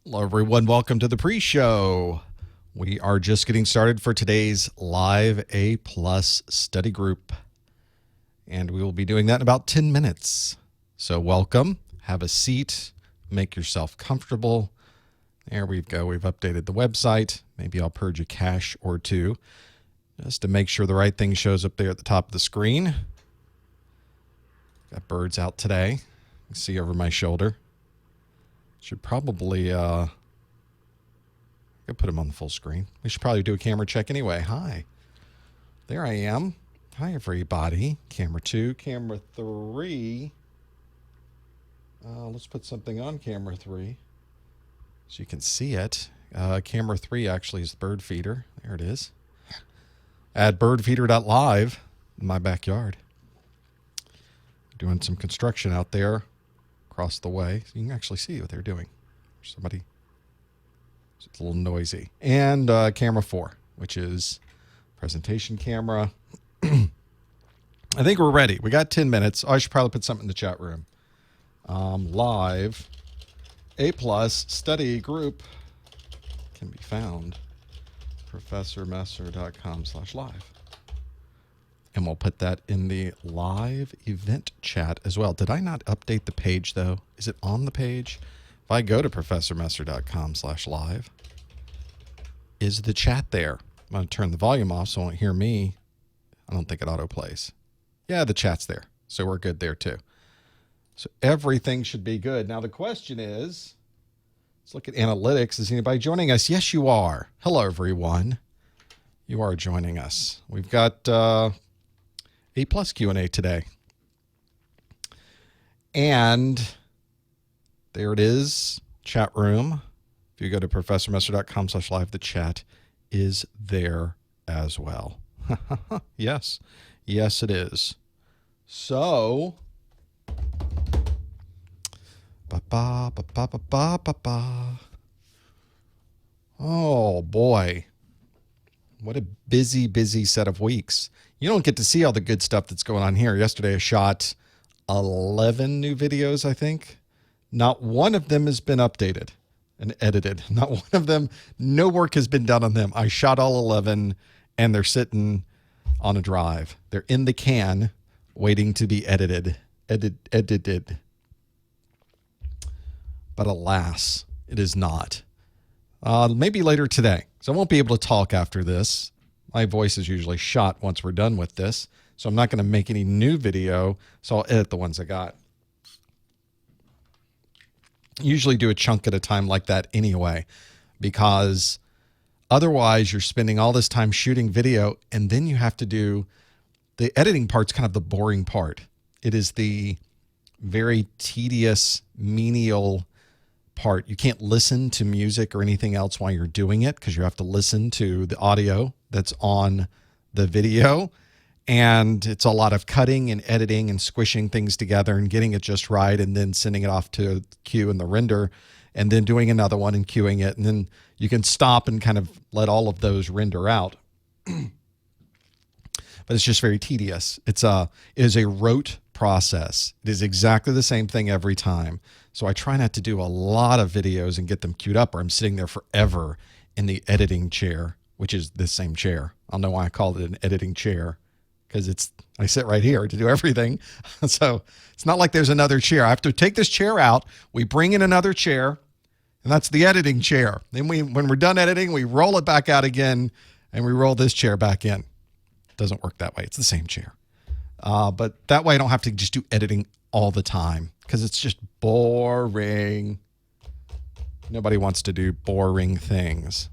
Hello, everyone. Welcome to the pre-show. We are just getting started for today's live A+ study group, and we will be doing that in about 10 minutes. So welcome. Have a seat. Make yourself comfortable. There we go. We've updated the website. Maybe I'll purge a cache or two just to make sure the right thing shows up there at the top of the screen. Got birds out today. You can see over my shoulder. Should probably I could put them on the full screen. We should probably do a camera check anyway. Hi. There I am. Hi, everybody. Camera 2, camera 3. Let's put something on camera 3 so you can see it. Camera 3 actually is the bird feeder. There it is. At birdfeeder.live in my backyard. Doing some construction out there across the way. So you can actually see what they're doing. Somebody. It's a little noisy. And camera 4, which is presentation camera. I think we're ready. We got 10 minutes. I should probably put something in the chat room. Live A+ study group can be found professormesser.com/live. And we'll put that in the live event chat as well. Did I not update the page, though? Is it on the page? If I go to professormesser.com/live, is the chat there? I'm going to turn the volume off so it won't hear me. I don't think it autoplays. Yeah, the chat's there. So we're good there, too. So everything should be good. Now, the question is, let's look at analytics. Is anybody joining us? Yes, you are. Hello, everyone. You are joining us. We've got A+ Q&A today. And there it is, chat room. If you go to professormesser.com/live, the chat is there as well. Yes. Yes, it is. So, oh boy. What a busy, busy set of weeks. You don't get to see all the good stuff that's going on here. Yesterday I shot 11 new videos, I think. Not one of them has been updated and edited. Not one of them. No work has been done on them. I shot all 11 and they're sitting on a drive. They're in the can waiting to be edited. But alas, it is not. Maybe later today. So I won't be able to talk after this. My voice is usually shot once we're done with this. So I'm not going to make any new video. So I'll edit the ones I got. Usually do a chunk at a time like that anyway, because otherwise you're spending all this time shooting video and then you have to do the editing part's kind of the boring part. It is the very tedious, menial part. You can't listen to music or anything else while you're doing it because you have to listen to the audio that's on the video. And it's a lot of cutting and editing and squishing things together and getting it just right and then sending it off to queue and the render and then doing another one and queuing it. And then you can stop and kind of let all of those render out. But it's just very tedious. It is a rote process. It is exactly the same thing every time. So I try not to do a lot of videos and get them queued up or I'm sitting there forever in the editing chair, which is the same chair. I don't know why I called it an editing chair. Because I sit right here to do everything. So it's not like there's another chair. I have to take this chair out. We bring in another chair, and that's the editing chair. Then when we're done editing, we roll it back out again, and we roll this chair back in. It doesn't work that way. It's the same chair. But that way I don't have to just do editing all the time because it's just boring. Nobody wants to do boring things.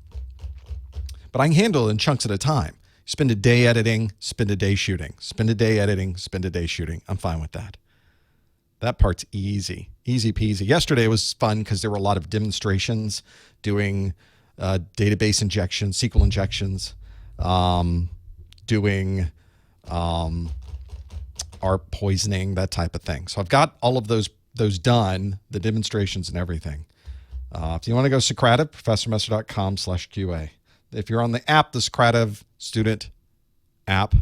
But I can handle it in chunks at a time. Spend a day editing, spend a day shooting. Spend a day editing, spend a day shooting. I'm fine with that. That part's easy. Easy peasy. Yesterday was fun because there were a lot of demonstrations doing database injections, SQL injections, doing ARP poisoning, that type of thing. So I've got all of those done, the demonstrations and everything. If you want to go Socrative, professormesser.com/QA. If you're on the app, the Socrative student app,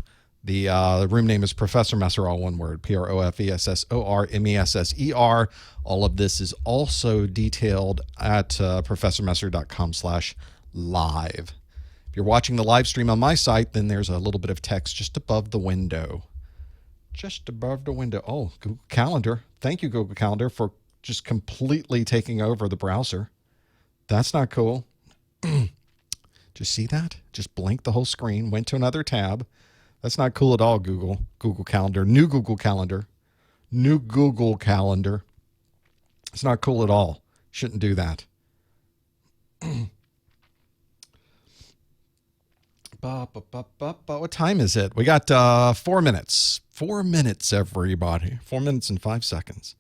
The room name is Professor Messer, all one word, PROFESSORMESSER. All of this is also detailed at professormesser.com/live. If you're watching the live stream on my site, then there's a little bit of text just above the window. Just above the window. Oh, Google Calendar. Thank you, Google Calendar, for just completely taking over the browser. That's not cool. Did you see that? Just blinked the whole screen, went to another tab. That's not cool at all, Google. Google Calendar. New Google Calendar. New Google Calendar. It's not cool at all. Shouldn't do that. What time is it? We got 4 minutes. 4 minutes, everybody. 4 minutes and 5 seconds.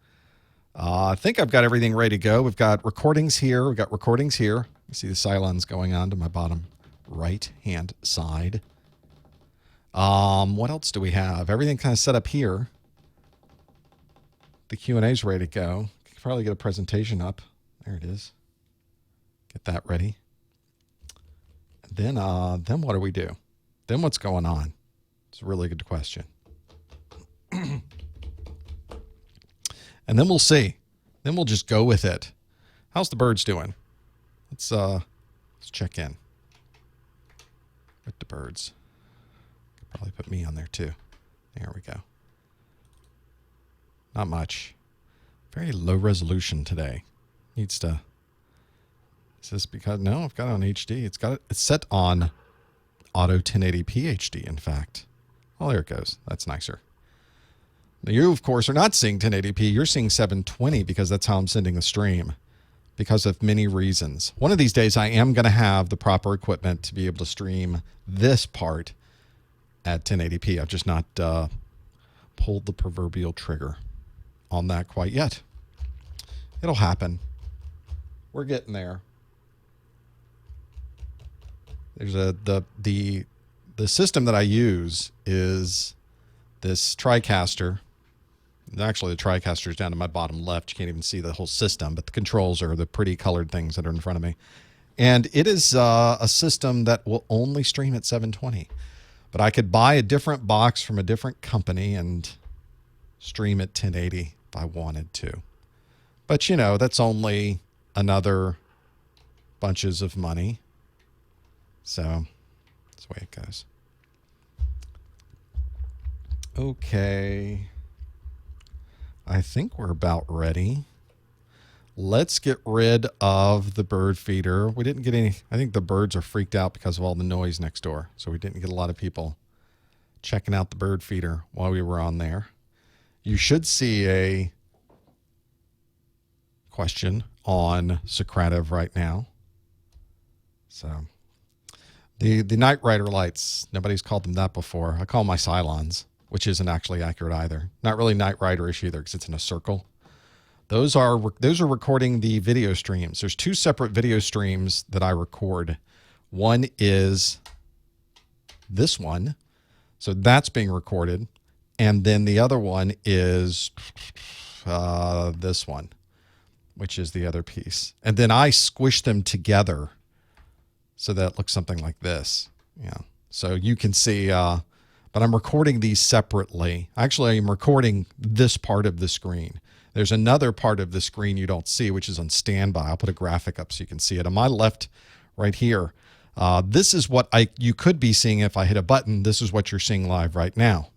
I think I've got everything ready to go. We've got recordings here. We've got recordings here. You see the Cylons going on to my bottom right-hand side. What else do we have? Everything kind of set up here. The Q&A's ready to go. Could probably get a presentation up. There it is. Get that ready. Then what do we do? Then what's going on? It's a really good question. And then we'll see. Then we'll just go with it. How's the birds doing? Let's check in with the birds. Could probably put me on there too. There we go. Not much. Very low resolution today. Needs to. Is this because no? I've got it on HD. It's set on Auto 1080p HD. In fact. Oh, there it goes. That's nicer. Now you, of course, are not seeing 1080p. You're seeing 720 because that's how I'm sending the stream. Because of many reasons. One of these days, I am going to have the proper equipment to be able to stream this part at 1080p. I've just not pulled the proverbial trigger on that quite yet. It'll happen. We're getting there. There's the system that I use is this TriCaster. Actually, the TriCaster is down to my bottom left. You can't even see the whole system, but the controls are the pretty colored things that are in front of me. And it is a system that will only stream at 720. But I could buy a different box from a different company and stream at 1080 if I wanted to. But, you know, that's only another bunches of money. So that's the way it goes. Okay. I think we're about ready. Let's get rid of the bird feeder. We didn't get any. I think the birds are freaked out because of all the noise next door. So we didn't get a lot of people checking out the bird feeder while we were on there. You should see a question on Socrative right now. So the Night Rider lights, nobody's called them that before. I call them my Cylons, which isn't actually accurate either. Not really Night Rider-ish either because it's in a circle. Those are recording the video streams. There's two separate video streams that I record. One is this one. So that's being recorded. And then the other one is this one, which is the other piece. And then I squish them together so that it looks something like this. Yeah. So you can see, but I'm recording these separately. Actually, I'm recording this part of the screen. There's another part of the screen you don't see, which is on standby. I'll put a graphic up so you can see it. On my left, right here, this is what you could be seeing if I hit a button. This is what you're seeing live right now.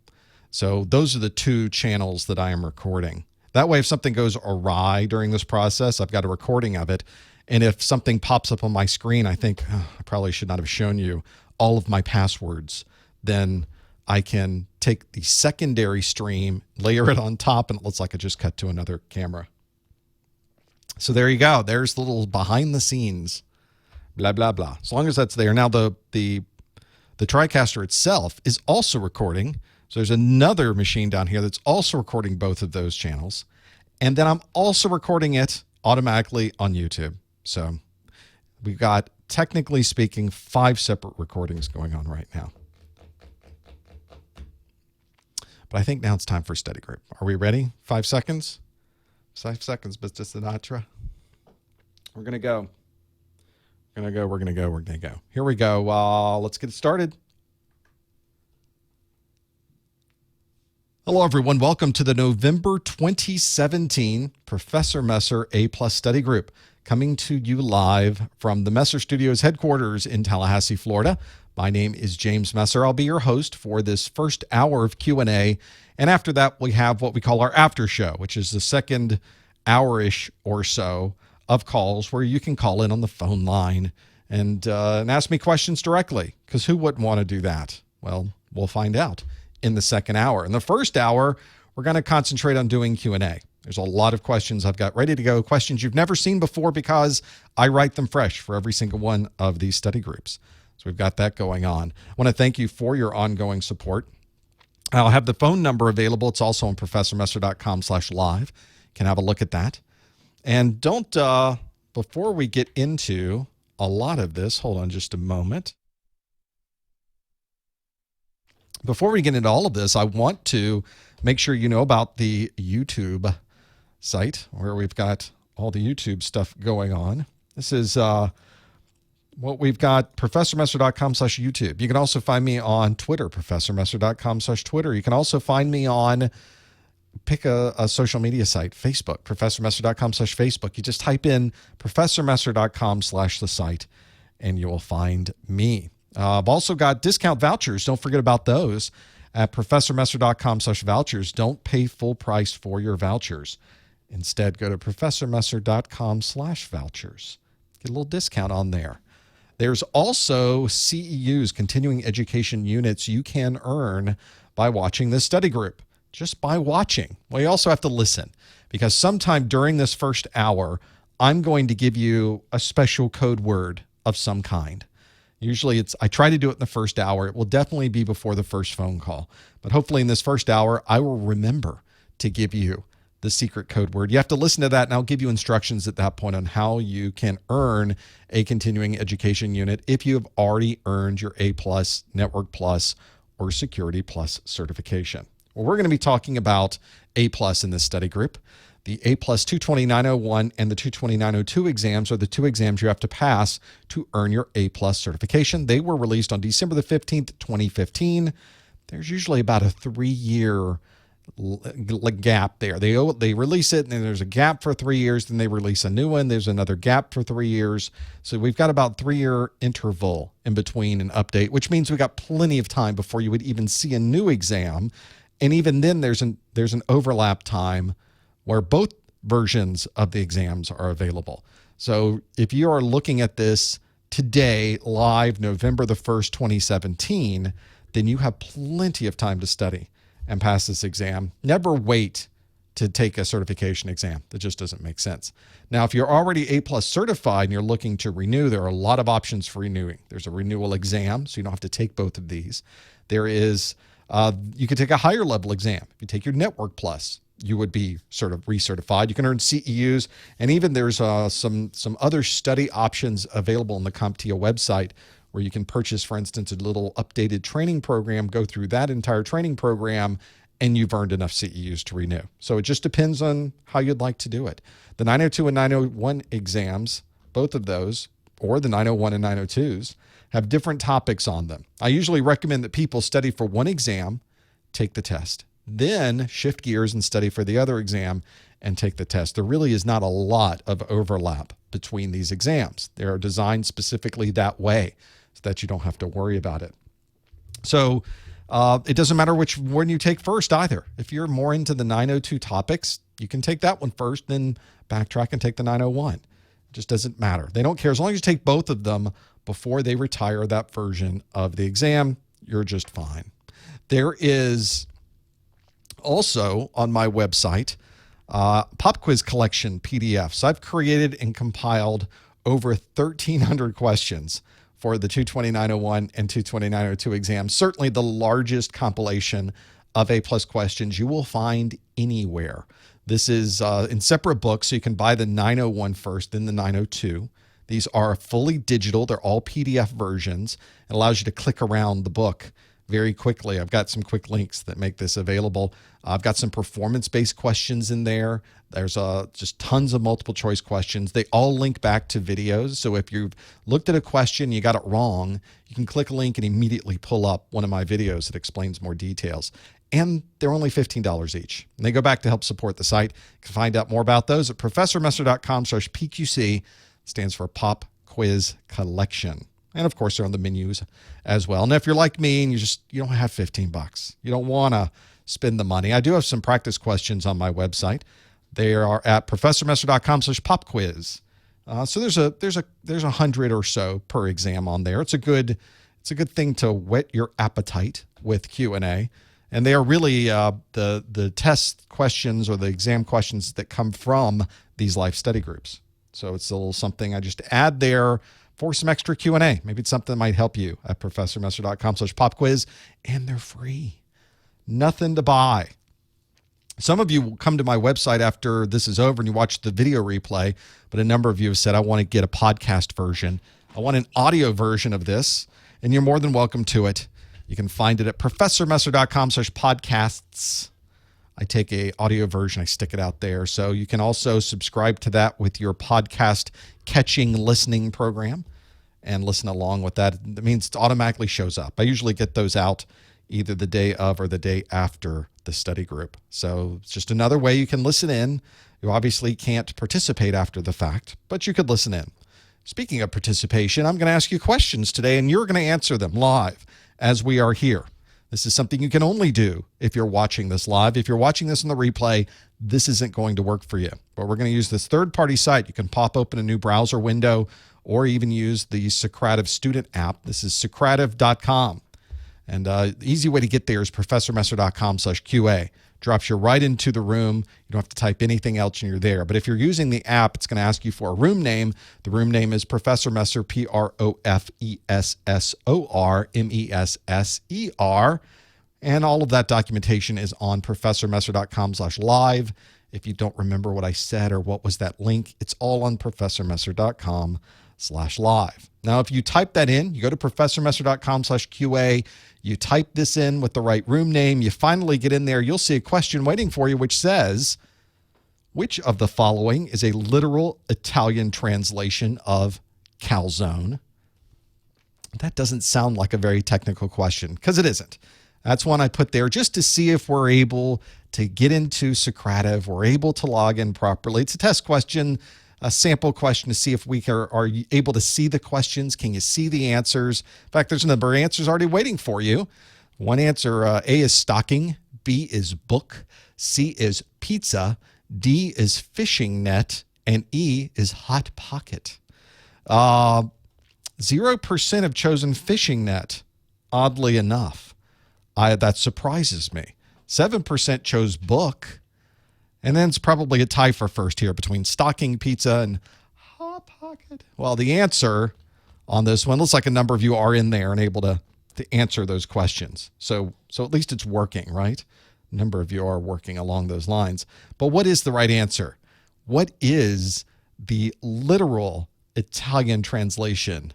So those are the two channels that I am recording. That way, if something goes awry during this process, I've got a recording of it. And if something pops up on my screen, I think, oh, I probably should not have shown you all of my passwords. Then I can take the secondary stream, layer it on top, and it looks like I just cut to another camera. So there you go. There's the little behind the scenes, blah, blah, blah. As long as that's there. Now, the TriCaster itself is also recording. So there's another machine down here that's also recording both of those channels. And then I'm also recording it automatically on YouTube. So we've got, technically speaking, 5 separate recordings going on right now. But I think now it's time for a study group. Are we ready? 5 seconds? 5 seconds, Mr. Sinatra. We're going to go. We're going to go. We're going to go. We're going to go. Here we go. Let's get it started. Hello, everyone. Welcome to the November 2017 Professor Messer A-Plus Study Group, coming to you live from the Messer Studios headquarters in Tallahassee, Florida. My name is James Messer. I'll be your host for this first hour of Q&A, and after that, we have what we call our after show, which is the second hour-ish or so of calls where you can call in on the phone line and ask me questions directly, because who wouldn't want to do that? Well, we'll find out in the second hour. In the first hour, we're going to concentrate on doing Q&A. There's a lot of questions I've got ready to go, questions you've never seen before because I write them fresh for every single one of these study groups. So we've got that going on. I want to thank you for your ongoing support. I'll have the phone number available. It's also on professormesser.com/live. You can have a look at that. And don't, before we get into a lot of this, hold on just a moment. Before we get into all of this, I want to make sure you know about the YouTube site where we've got all the YouTube stuff going on. This is what we've got, professormesser.com/YouTube. You can also find me on Twitter, professormesser.com/Twitter. You can also find me on, pick a social media site, Facebook, professormesser.com/Facebook. You just type in professormesser.com/the site, and you will find me. I've also got discount vouchers. Don't forget about those at professormesser.com/vouchers. Don't pay full price for your vouchers. Instead, go to professormesser.com/vouchers. Get a little discount on there. There's also CEUs, continuing education units, you can earn by watching this study group. Just by watching. Well, you also have to listen, because sometime during this first hour, I'm going to give you a special code word of some kind. Usually I try to do it in the first hour. It will definitely be before the first phone call. But hopefully in this first hour, I will remember to give you the secret code word. You have to listen to that, and I'll give you instructions at that point on how you can earn a continuing education unit if you have already earned your A+, Network Plus, or Security Plus certification. Well, we're going to be talking about A+ in this study group. The A+ 22901 and the 22902 exams are the two exams you have to pass to earn your A+ certification. They were released on December the 15th, 2015. There's usually about a 3-year gap there. They release it, and then there's a gap for 3 years, then they release a new one. There's another gap for 3 years. So we've got about 3-year interval in between an update, which means we got plenty of time before you would even see a new exam. And even then there's an overlap time where both versions of the exams are available. So if you are looking at this today, live, November the 1st, 2017, then you have plenty of time to study and pass this exam. Never wait to take a certification exam. That just doesn't make sense. Now, if you're already A+ certified and you're looking to renew, there are a lot of options for renewing. There's a renewal exam, so you don't have to take both of these. There is, you could take a higher level exam. If you take your Network Plus, you would be sort of recertified. You can earn CEUs, and even there's some other study options available on the CompTIA website where you can purchase, for instance, a little updated training program, go through that entire training program, and you've earned enough CEUs to renew. So it just depends on how you'd like to do it. The 902 and 901 exams, both of those, or the 901 and 902s, have different topics on them. I usually recommend that people study for one exam, take the test, then shift gears and study for the other exam and take the test. There really is not a lot of overlap between these exams. They are designed specifically that way so that you don't have to worry about it. So it doesn't matter which one you take first either. If you're more into the 902 topics, you can take that one first, then backtrack and take the 901. It just doesn't matter. They don't care. As long as you take both of them before they retire that version of the exam, you're just fine. There is also on my website, pop quiz collection PDFs. I've created and compiled over 1,300 questions for the 22901 and 22902 exams. Certainly the largest compilation of A+ questions you will find anywhere. This is in separate books, so you can buy the 901 first, then the 902. These are fully digital. They're all PDF versions. It allows you to click around the book very quickly. I've got some quick links that make this available. I've got some performance-based questions in there. There's just tons of multiple choice questions. They all link back to videos. So if you've looked at a question, you got it wrong, you can click a link and immediately pull up one of my videos that explains more details. and they're only $15 each. And they go back to help support the site. You can find out more about those at professormesser.com/PQC. It stands for Pop Quiz Collection. And of course, they're on the menus as well. And if you're like me and you don't have $15, you don't want to spend the money, I do have some practice questions on my website. They are at professormesser.com/popquiz. So there's 100 or so per exam on there. It's a good thing to whet your appetite with Q&A. And they are really the test questions or the exam questions that come from these life study groups. So it's a little something I just add there for some extra Q&A. Maybe it's something that might help you at professormesser.com/popquiz, and they're free. Nothing to buy. Some of you will come to my website after this is over and you watch the video replay, but a number of you have said, I want to get a podcast version. I want an audio version of this, and you're more than welcome to it. You can find it at professormesser.com/podcasts. I take a audio version, I stick it out there. So you can also subscribe to that with your podcast catching listening program and listen along with that. It means it automatically shows up. I usually get those out either the day of or the day after the study group. So it's just another way you can listen in. You obviously can't participate after the fact, but you could listen in. Speaking of participation, I'm going to ask you questions today, and you're going to answer them live as we are here. This is something you can only do if you're watching this live. If you're watching this in the replay, this isn't going to work for you. But we're going to use this third-party site. You can pop open a new browser window or even use the Socrative student app. This is Socrative.com. And the easy way to get there is professormesser.com/QA. Drops you right into the room. You don't have to type anything else and you're there. But if you're using the app, it's going to ask you for a room name. The room name is Professor Messer, ProfessorMesser. And all of that documentation is on professormesser.com/live. If you don't remember what I said or what was that link, it's all on professormesser.com/live. Now, if you type that in, you go to professormesser.com/QA, you type this in with the right room name, you finally get in there, you'll see a question waiting for you which says, which of the following is a literal Italian translation of calzone? That doesn't sound like a very technical question, because it isn't. That's one I put there just to see if we're able to get into Socrative, we're able to log in properly. It's a test question, a sample question to see if we are able to see the questions. Can you see the answers? In fact, there's a number of answers already waiting for you. One answer, A is stocking, B is book, C is pizza, D is fishing net, and E is hot pocket. 0% have chosen fishing net, oddly enough. That surprises me. 7% chose book. And then it's probably a tie for first here between stocking, pizza, and hot pocket. Well, the answer on this one looks like a number of you are in there and able to answer those questions. So at least it's working, right? A number of you are working along those lines. But what is the right answer? What is the literal Italian translation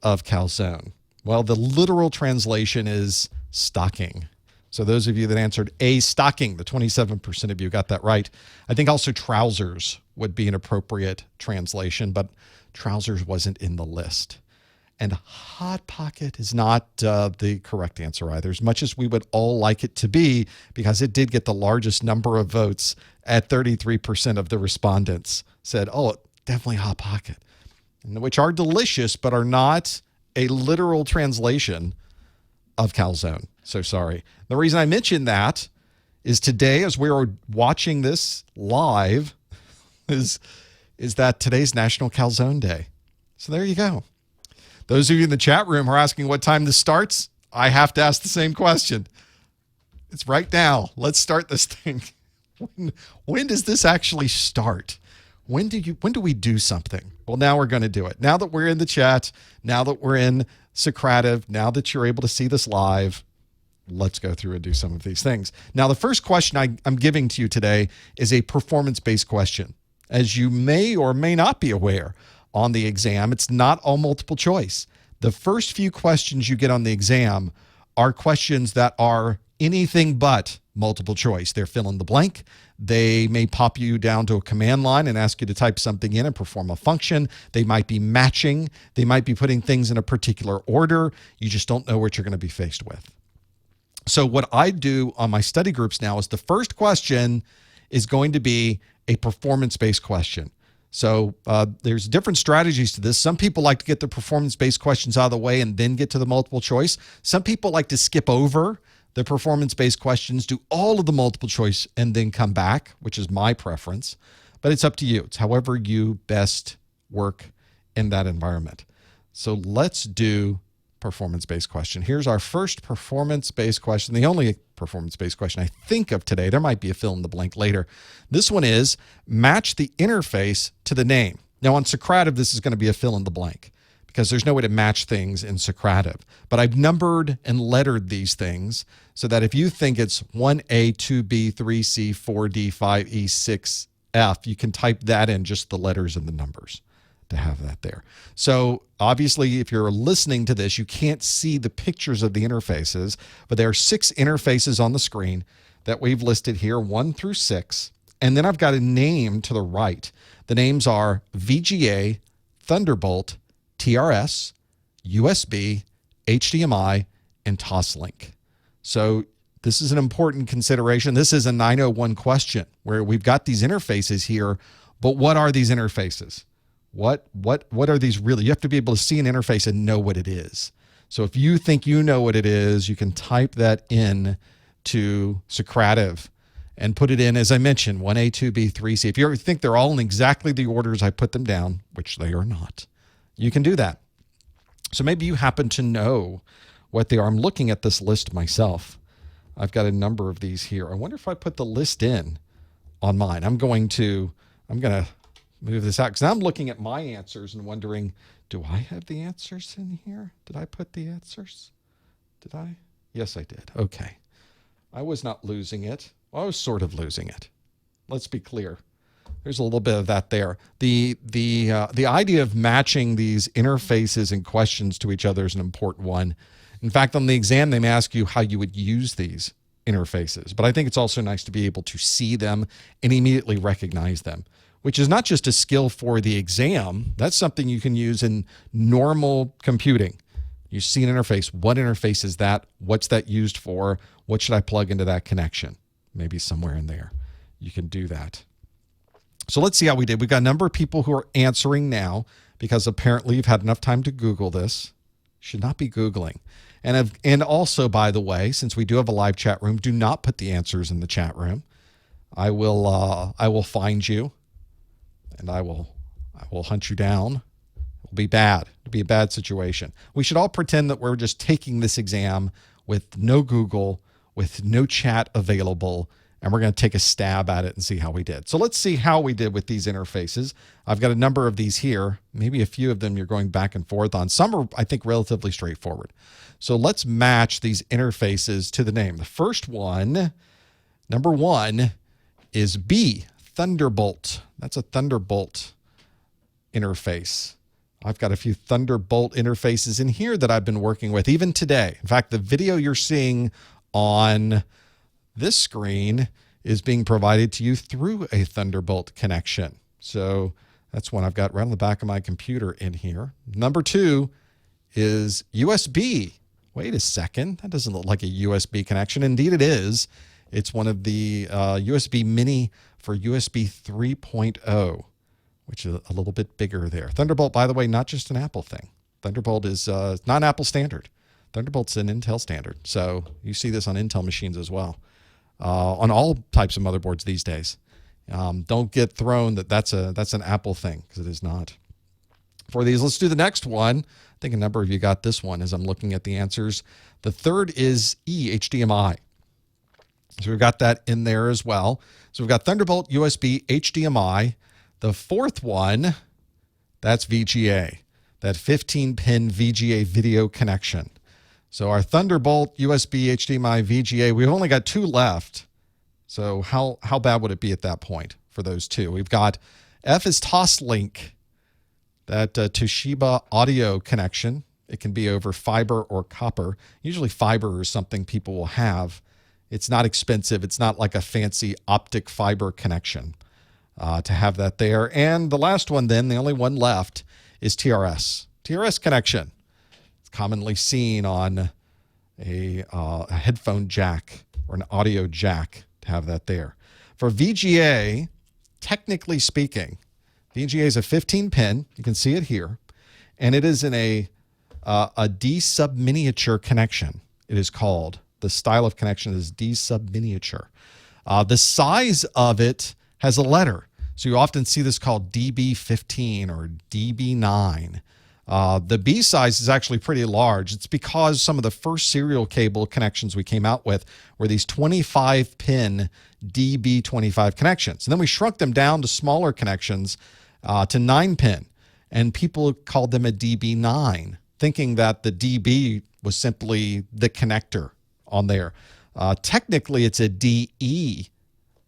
of calzone? Well, the literal translation is stocking. So those of you that answered A, stocking, the 27% of you got that right. I think also trousers would be an appropriate translation, but trousers wasn't in the list. And hot pocket is not the correct answer either, as much as we would all like it to be, because it did get the largest number of votes at 33% of the respondents said, oh, definitely hot pocket, which are delicious, but are not a literal translation of calzone. So sorry. The reason I mentioned that is today, as we are watching this live, is that today's National Calzone Day. So there you go. Those of you in the chat room are asking what time this starts. I have to ask the same question. It's right now. Let's start this thing. When does this actually start? When do we do something? Well, now we're going to do it. Now that we're in the chat, now that we're in Socrative, now that you're able to see this live, let's go through and do some of these things. Now, the first question I'm giving to you today is a performance-based question. As you may or may not be aware, on the exam, it's not all multiple choice. The first few questions you get on the exam are questions that are anything but multiple choice. They're fill in the blank. They may pop you down to a command line and ask you to type something in and perform a function. They might be matching. They might be putting things in a particular order. You just don't know what you're going to be faced with. So what I do on my study groups now is the first question is going to be a performance-based question. So there's different strategies to this. Some people like to get the performance-based questions out of the way and then get to the multiple choice. Some people like to skip over the performance-based questions, do all of the multiple choice, and then come back, which is my preference. But it's up to you. It's however you best work in that environment. So let's do performance-based question. Here's our first performance-based question, the only performance-based question I think of today. There might be a fill in the blank later. This one is match the interface to the name. Now on Socrative, this is going to be a fill in the blank because there's no way to match things in Socrative. But I've numbered and lettered these things so that if you think it's 1A, 2B, 3C, 4D, 5E, 6F, you can type that in, just the letters and the numbers, to have that there. So obviously, if you're listening to this, you can't see the pictures of the interfaces, but there are 6 interfaces on the screen that we've listed here, 1 through 6. And then I've got a name to the right. The names are VGA, Thunderbolt, TRS, USB, HDMI, and Toslink. So this is an important consideration. This is a 901 question where we've got these interfaces here, but what are these interfaces? What are these really? You have to be able to see an interface and know what it is. So if you think you know what it is, you can type that in to Socrative and put it in, as I mentioned, 1A, 2B, 3C. If you think they're all in exactly the orders I put them down, which they are not, you can do that. So maybe you happen to know what they are. I'm looking at this list myself. I've got a number of these here. I wonder if I put the list in on mine. I'm going to move this out because now I'm looking at my answers and wondering, do I have the answers in here? Did I put the answers? Did I? Yes, I did. Okay. I was not losing it. Well, I was sort of losing it. Let's be clear. There's a little bit of that there. The idea of matching these interfaces and questions to each other is an important one. In fact, on the exam, they may ask you how you would use these interfaces. But I think it's also nice to be able to see them and immediately recognize them, which is not just a skill for the exam. That's something you can use in normal computing. You see an interface. What interface is that? What's that used for? What should I plug into that connection? Maybe somewhere in there. You can do that. So let's see how we did. We've got a number of people who are answering now because apparently you've had enough time to Google this. Should not be Googling. And also, by the way, since we do have a live chat room, do not put the answers in the chat room. I will find you. And I will hunt you down. It'll be bad. It'll be a bad situation. We should all pretend that we're just taking this exam with no Google, with no chat available, and we're going to take a stab at it and see how we did. So let's see how we did with these interfaces. I've got a number of these here. Maybe a few of them you're going back and forth on. Some are, I think, relatively straightforward. So let's match these interfaces to the name. The first one, number 1, is B, Thunderbolt. That's a Thunderbolt interface. I've got a few Thunderbolt interfaces in here that I've been working with even today. In fact, the video you're seeing on this screen is being provided to you through a Thunderbolt connection. So that's one I've got right on the back of my computer in here. Number 2 is USB. Wait a second. That doesn't look like a USB connection. Indeed, it is. It's one of the USB Mini for USB 3.0, which is a little bit bigger there. Thunderbolt, by the way, not just an Apple thing. Thunderbolt is not an Apple standard. Thunderbolt's an Intel standard. So you see this on Intel machines as well, on all types of motherboards these days. Don't get thrown that's an Apple thing, because it is not. For these, let's do the next one. I think a number of you got this one as I'm looking at the answers. The third is HDMI. So we've got that in there as well. So we've got Thunderbolt, USB, HDMI. The fourth one, that's VGA, that 15-pin VGA video connection. So our Thunderbolt, USB, HDMI, VGA, we've only got 2 left. So how bad would it be at that point for those 2? We've got F is Toslink, that Toshiba audio connection. It can be over fiber or copper. Usually fiber is something people will have. It's not expensive. It's not like a fancy optic fiber connection to have that there. And the last one then, the only one left, is TRS. TRS connection. It's commonly seen on a headphone jack or an audio jack to have that there. For VGA, technically speaking, VGA is a 15 pin. You can see it here, and it is in a D subminiature connection. It is called. The style of connection is D subminiature. The size of it has a letter. So you often see this called DB15 or DB9. The B size is actually pretty large. It's because some of the first serial cable connections we came out with were these 25-pin DB25 connections. And then we shrunk them down to smaller connections to 9-pin. And people called them a DB9, thinking that the DB was simply the connector on there. Technically, it's a DE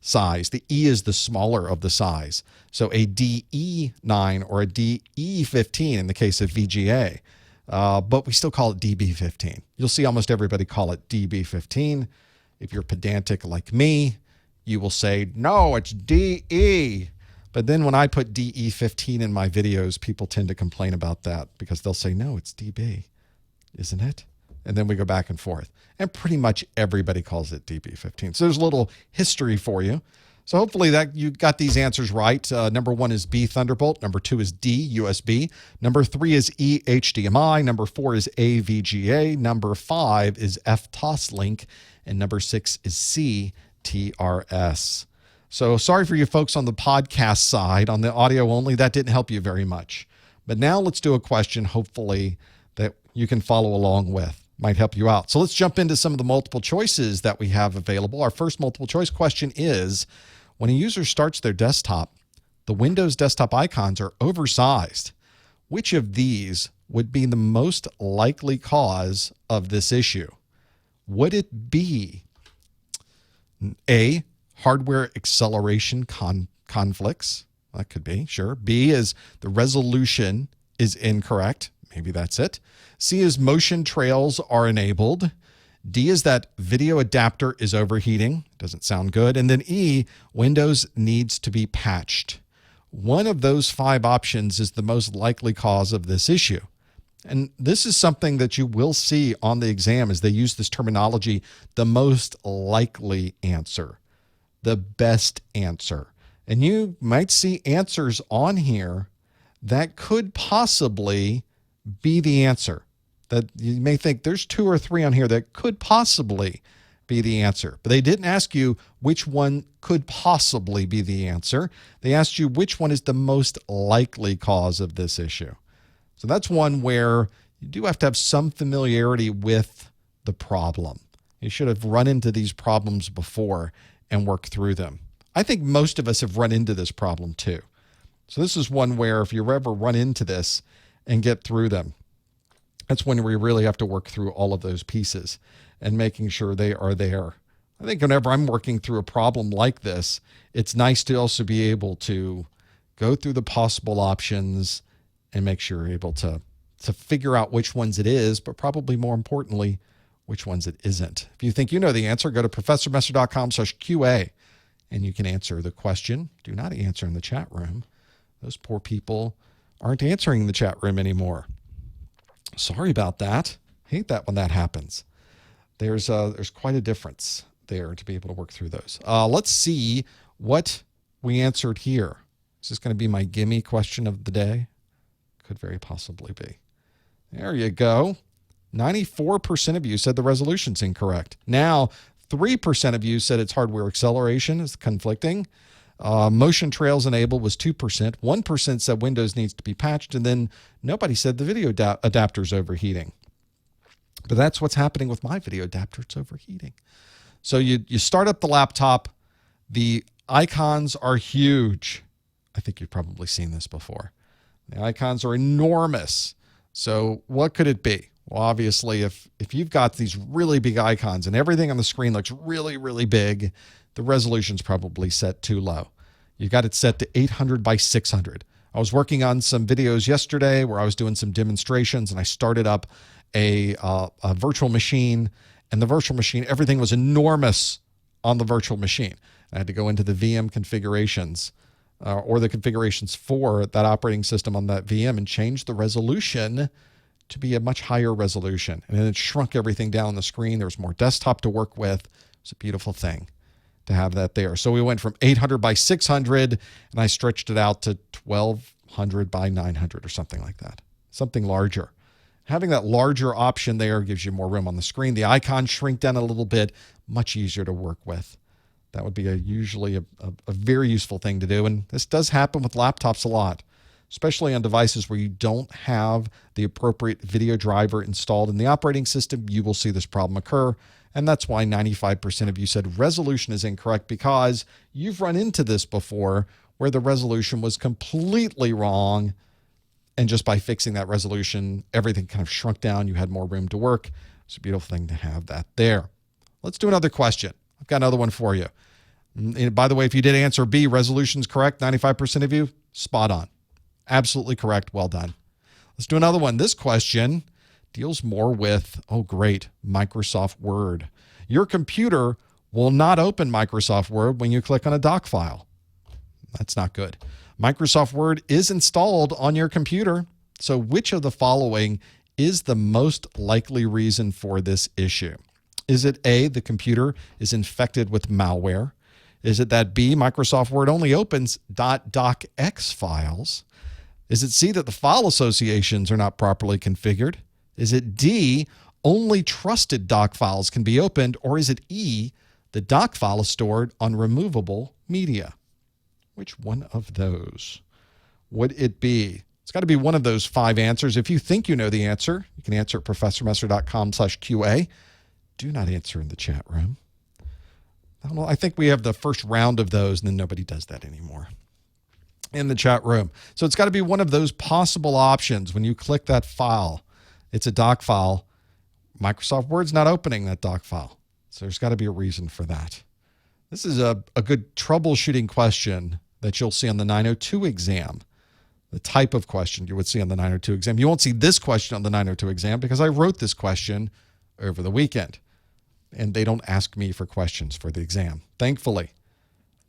size. The E is the smaller of the size. So a DE9 or a DE15 in the case of VGA. But we still call it DB15. You'll see almost everybody call it DB15. If you're pedantic like me, you will say, no, it's DE. But then when I put DE15 in my videos, people tend to complain about that because they'll say, no, it's DB, isn't it? And then we go back and forth. And pretty much everybody calls it DB15. So there's a little history for you. So hopefully that you got these answers right. Number 1 is B Thunderbolt. Number 2 is D USB. Number 3 is E HDMI. Number 4 is A VGA. Number 5 is F Toslink. And number 6 is C TRS. So sorry for you folks on the podcast side. On the audio only, that didn't help you very much. But now let's do a question, hopefully, that you can follow along with. Might help you out. So let's jump into some of the multiple choices that we have available. Our first multiple choice question is, when a user starts their desktop, the Windows desktop icons are oversized. Which of these would be the most likely cause of this issue? Would it be A, hardware acceleration conflicts? That could be, sure. B is the resolution is incorrect. Maybe that's it. C is motion trails are enabled. D is that video adapter is overheating. Doesn't sound good. And then E, Windows needs to be patched. One of those 5 options is the most likely cause of this issue. And this is something that you will see on the exam as they use this terminology, the most likely answer, the best answer. And you might see answers on here that could possibly be the answer. That you may think there's 2 or 3 on here that could possibly be the answer. But they didn't ask you which one could possibly be the answer. They asked you which one is the most likely cause of this issue. So that's one where you do have to have some familiarity with the problem. You should have run into these problems before and worked through them. I think most of us have run into this problem too. So this is one where if you ever run into this and get through them, that's when we really have to work through all of those pieces and making sure they are there. I think whenever I'm working through a problem like this, it's nice to also be able to go through the possible options and make sure you're able to figure out which ones it is, but probably more importantly, which ones it isn't. If you think you know the answer, go to professormesser.com/QA and you can answer the question. Do not answer in the chat room. Those poor people aren't answering in the chat room anymore. Sorry about that. Hate that when that happens. There's quite a difference there to be able to work through those. Let's see what we answered here. Is this going to be my gimme question of the day? Could very possibly be. There you go. 94% of you said the resolution's incorrect. Now, 3% of you said it's hardware acceleration is conflicting. Motion trails enabled was 2%. 1% said Windows needs to be patched. And then nobody said the video adapter's overheating. But that's what's happening with my video adapter. It's overheating. So you start up the laptop. The icons are huge. I think you've probably seen this before. The icons are enormous. So what could it be? Well, obviously, if you've got these really big icons and everything on the screen looks really, really big, the resolution's probably set too low. You got it set to 800 by 600. I was working on some videos yesterday where I was doing some demonstrations, and I started up a virtual machine, and the virtual machine, everything was enormous on the virtual machine. I had to go into the VM configurations or the configurations for that operating system on that VM and change the resolution to be a much higher resolution. And then it shrunk everything down on the screen. There was more desktop to work with. It's a beautiful thing to have that there. So we went from 800 by 600, and I stretched it out to 1200 by 900 or something like that, something larger. Having that larger option there gives you more room on the screen. The icons shrink down a little bit, much easier to work with. That would be usually a very useful thing to do. And this does happen with laptops a lot, especially on devices where you don't have the appropriate video driver installed in the operating system. You will see this problem occur. And that's why 95% of you said resolution is incorrect, because you've run into this before where the resolution was completely wrong. And just by fixing that resolution, everything kind of shrunk down. You had more room to work. It's a beautiful thing to have that there. Let's do another question. I've got another one for you. And by the way, if you did answer B, resolution's correct, 95% of you, spot on. Absolutely correct. Well done. Let's do another one. This question deals more with, oh great, Microsoft Word. Your computer will not open Microsoft Word when you click on a doc file. That's not good. Microsoft Word is installed on your computer. So which of the following is the most likely reason for this issue? Is it A, the computer is infected with malware? Is it that B, Microsoft Word only opens .docx files? Is it C, that the file associations are not properly configured? Is it D, only trusted doc files can be opened? Or is it E, the doc file is stored on removable media? Which one of those would it be? It's got to be one of those 5 answers. If you think you know the answer, you can answer at professormesser.com/QA. Do not answer in the chat room. I think we have the first round of those, and then nobody does that anymore in the chat room. So it's got to be one of those possible options. When you click that file, it's a doc file. Microsoft Word's not opening that doc file. So there's got to be a reason for that. This is a good troubleshooting question that you'll see on the 902 exam. The type of question you would see on the 902 exam. You won't see this question on the 902 exam because I wrote this question over the weekend. And they don't ask me for questions for the exam. Thankfully,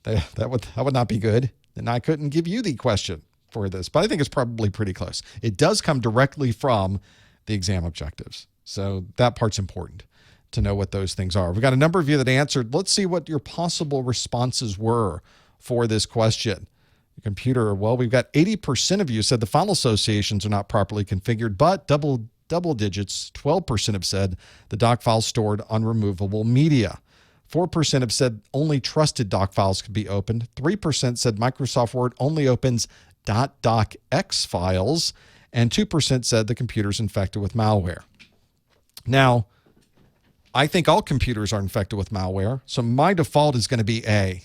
that would not be good. And I couldn't give you the question for this, but I think it's probably pretty close. It does come directly from the exam objectives. So that part's important to know what those things are. We've got a number of you that answered. Let's see what your possible responses were for this question. Your computer, well, we've got 80% of you said the file associations are not properly configured, but double digits, 12% have said the doc files stored on removable media. 4% have said only trusted doc files could be opened. 3% said Microsoft Word only opens .docx files. And 2% said the computer's infected with malware. Now, I think all computers are infected with malware, so my default is going to be A,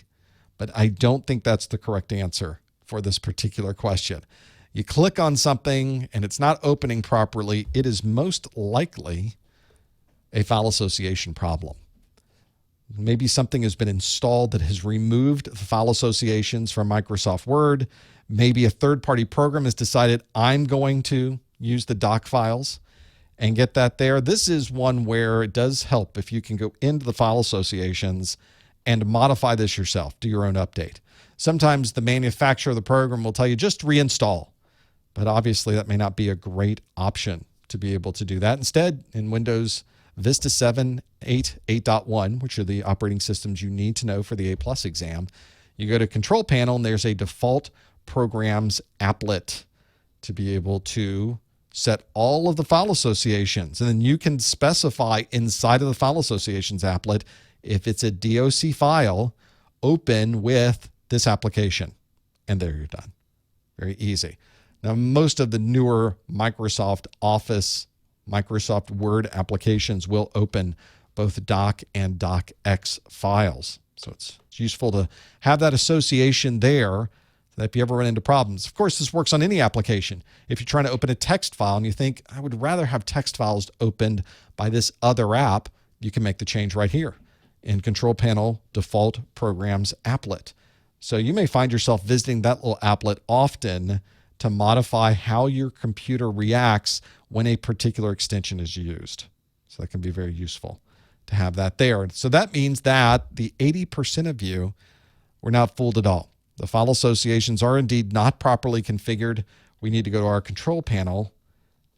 but I don't think that's the correct answer for this particular question. You click on something and it's not opening properly, it is most likely a file association problem. Maybe something has been installed that has removed the file associations from Microsoft Word. Maybe a third-party program has decided I'm going to use the doc files and get that there. This is one where it does help if you can go into the file associations and modify this yourself, do your own update. Sometimes the manufacturer of the program will tell you just reinstall, but obviously that may not be a great option to be able to do that. Instead, in Windows Vista 7, 8, 8.1, which are the operating systems you need to know for the A+ exam, you go to Control Panel and there's a default programs applet to be able to set all of the file associations. And then you can specify inside of the file associations applet if it's a DOC file, open with this application. And there you're done. Very easy. Now, most of the newer Microsoft Office, Microsoft Word applications will open both doc and docx files. So it's useful to have that association there that if you ever run into problems. Of course, this works on any application. If you're trying to open a text file and you think, I would rather have text files opened by this other app, you can make the change right here in Control Panel, Default Programs Applet. So you may find yourself visiting that little applet often to modify how your computer reacts when a particular extension is used. So that can be very useful to have that there. So that means that the 80% of you were not fooled at all. The file associations are indeed not properly configured. We need to go to our Control Panel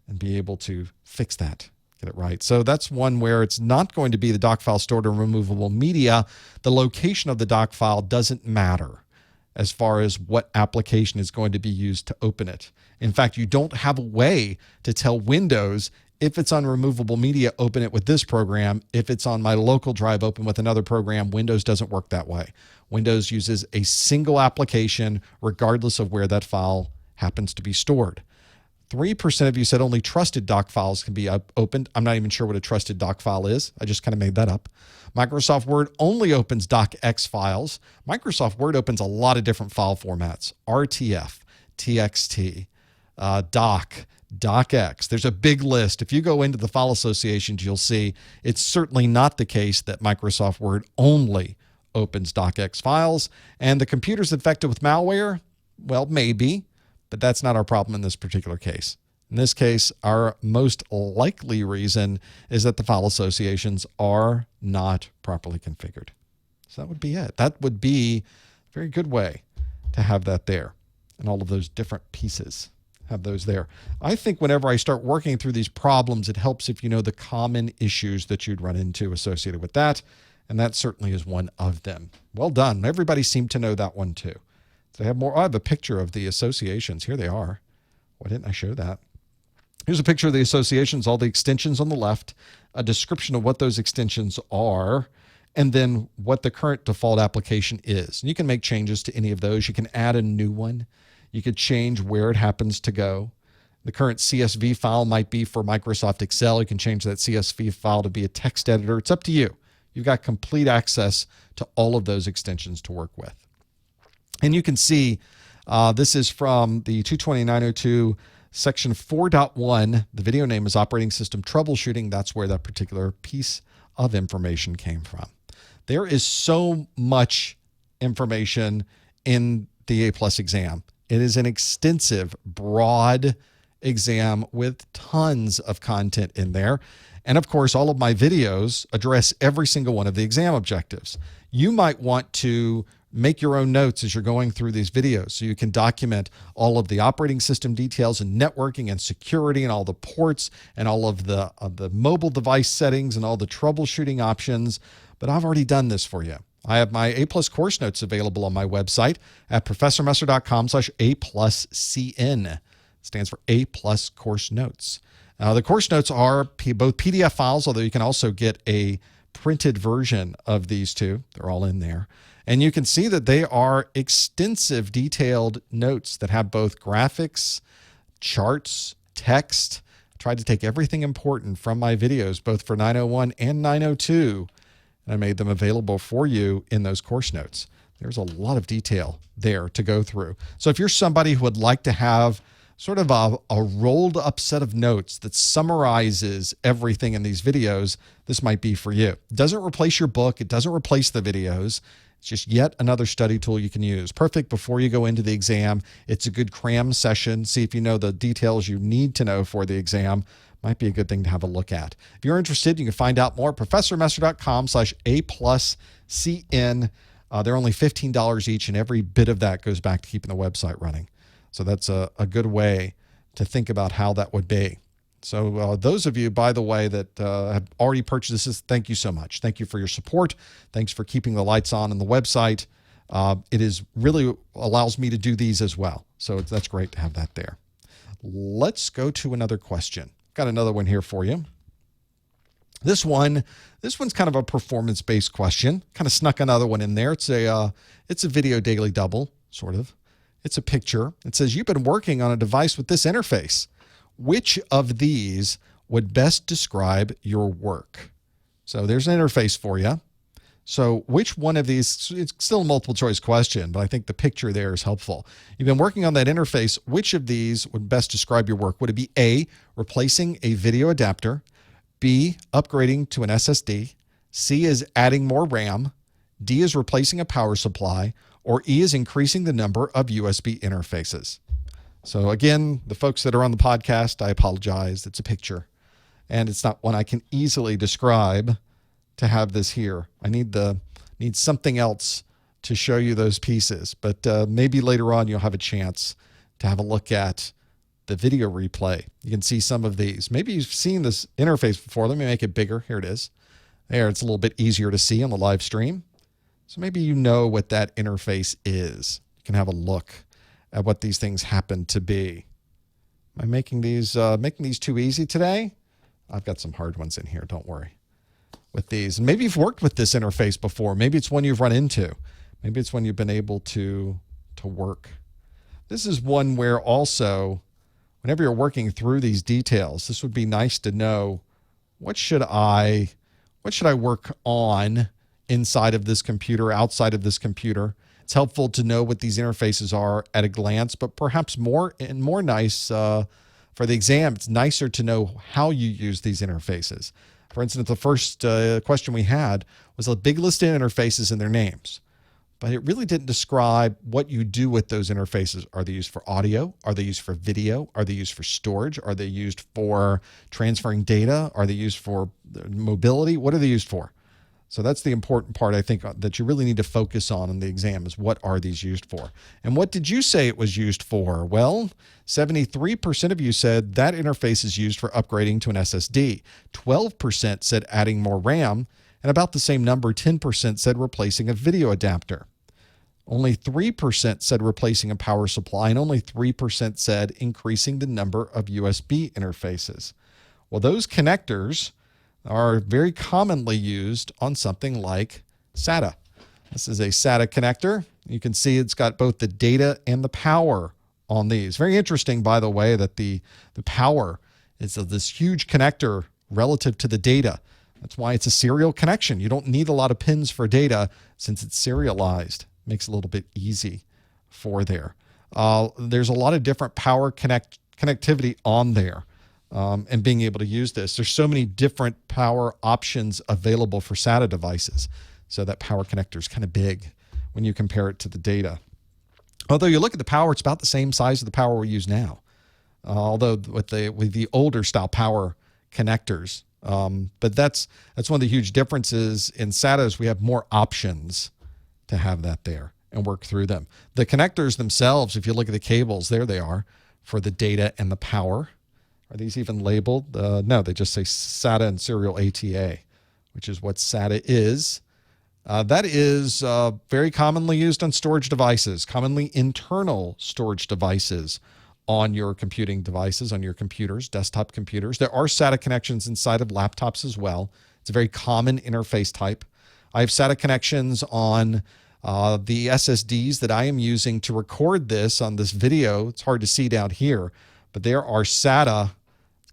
and be able to fix that, get it right. So that's one where it's not going to be the doc file stored in removable media. The location of the doc file doesn't matter as far as what application is going to be used to open it. In fact, you don't have a way to tell Windows, if it's on removable media, open it with this program. If it's on my local drive, open with another program. Windows doesn't work that way. Windows uses a single application regardless of where that file happens to be stored. 3% of you said only trusted doc files can be opened. I'm not even sure what a trusted doc file is. I just kind of made that up. Microsoft Word only opens docx files. Microsoft Word opens a lot of different file formats: RTF, TXT, doc, docx. There's a big list. If you go into the file associations, you'll see it's certainly not the case that Microsoft Word only opens docx files. And the computer's infected with malware? Well, maybe, but that's not our problem in this particular case. In this case, our most likely reason is that the file associations are not properly configured. So that would be it. That would be a very good way to have that there, and all of those different pieces, have those there. I think whenever I start working through these problems, it helps if you know the common issues that you'd run into associated with that, and that certainly is one of them. Well done. Everybody seemed to know that one too. So I have more. I have a picture of the associations. Here they are. Why didn't I show that? Here's a picture of the associations, all the extensions on the left, a description of what those extensions are, and then what the current default application is. And you can make changes to any of those. You can add a new one. You could change where it happens to go. The current CSV file might be for Microsoft Excel. You can change that CSV file to be a text editor. It's up to you. You've got complete access to all of those extensions to work with. And you can see this is from the 229.02 section 4.1. The video name is Operating System Troubleshooting. That's where that particular piece of information came from. There is so much information in the A+ exam. It is an extensive, broad exam with tons of content in there. And of course, all of my videos address every single one of the exam objectives. You might want to make your own notes as you're going through these videos so you can document all of the operating system details and networking and security and all the ports and all of the mobile device settings and all the troubleshooting options. But I've already done this for you. I have my A+ course notes available on my website at professormesser.com/A+CN. It stands for A+ course notes. The course notes are both PDF files, although you can also get a printed version of these two. They're all in there. And you can see that they are extensive, detailed notes that have both graphics, charts, text. I tried to take everything important from my videos, both for 901 and 902, and I made them available for you in those course notes. There's a lot of detail there to go through. So if you're somebody who would like to have sort of a rolled up set of notes that summarizes everything in these videos, this might be for you. It doesn't replace your book. It doesn't replace the videos. It's just yet another study tool you can use. Perfect before you go into the exam. It's a good cram session. See if you know the details you need to know for the exam. Might be a good thing to have a look at. If you're interested, you can find out more at professormesser.com/A+CN. They're only $15 each, and every bit of that goes back to keeping the website running. So that's a good way to think about how that would be. So those of you, by the way, that have already purchased this, thank you so much. Thank you for your support. Thanks for keeping the lights on the website. It is really allows me to do these as well. So that's great to have that there. Let's go to another question. Got another one here for you. This one's kind of a performance-based question. Kind of snuck another one in there. It's a video daily double, sort of. It's a picture. It says, you've been working on a device with this interface. Which of these would best describe your work? So there's an interface for you. So which one of these, it's still a multiple choice question, but I think the picture there is helpful. You've been working on that interface. Which of these would best describe your work? Would it be A, replacing a video adapter, B, upgrading to an SSD, C is adding more RAM, D is replacing a power supply, or E is increasing the number of USB interfaces? So again, the folks that are on the podcast, I apologize. It's a picture, and it's not one I can easily describe to have this here. I need something else to show you those pieces, but maybe later on you'll have a chance to have a look at the video replay. You can see some of these. Maybe you've seen this interface before. Let me make it bigger. Here it is. There, it's a little bit easier to see on the live stream. So maybe you know what that interface is. You can have a look at what these things happen to be. Am I making these too easy today? I've got some hard ones in here, don't worry. With these, and maybe you've worked with this interface before. Maybe it's one you've run into. Maybe it's one you've been able to work. This is one where also, whenever you're working through these details, this would be nice to know, what should I work on inside of this computer, outside of this computer? It's helpful to know what these interfaces are at a glance, but perhaps more nice for the exam, it's nicer to know how you use these interfaces. For instance, the first question we had was a big list of interfaces and their names, but it really didn't describe what you do with those interfaces. Are they used for audio? Are they used for video? Are they used for storage? Are they used for transferring data? Are they used for mobility? What are they used for? So that's the important part, I think, that you really need to focus on in the exam is, what are these used for? And what did you say it was used for? Well, 73% of you said that interface is used for upgrading to an SSD. 12% said adding more RAM. And about the same number, 10% said replacing a video adapter. Only 3% said replacing a power supply, and only 3% said increasing the number of USB interfaces. Well, those connectors are very commonly used on something like SATA. This is a SATA connector. You can see it's got both the data and the power on these. Very interesting, by the way, that the power is this huge connector relative to the data. That's why it's a serial connection. You don't need a lot of pins for data since it's serialized. Makes it a little bit easy for there. There's a lot of different power connectivity on there. And being able to use this. There's so many different power options available for SATA devices. So that power connector is kind of big when you compare it to the data. Although you look at the power, it's about the same size of the power we use now. Although with the older style power connectors. But that's one of the huge differences in SATA is we have more options to have that there and work through them. The connectors themselves, if you look at the cables, there they are for the data and the power. Are these even labeled? No, they just say SATA and serial ATA, which is what SATA is. That is very commonly used on storage devices, commonly internal storage devices on your computing devices, on your computers, desktop computers. There are SATA connections inside of laptops as well. It's a very common interface type. I have SATA connections on the SSDs that I am using to record this on this video. It's hard to see down here, but there are SATA.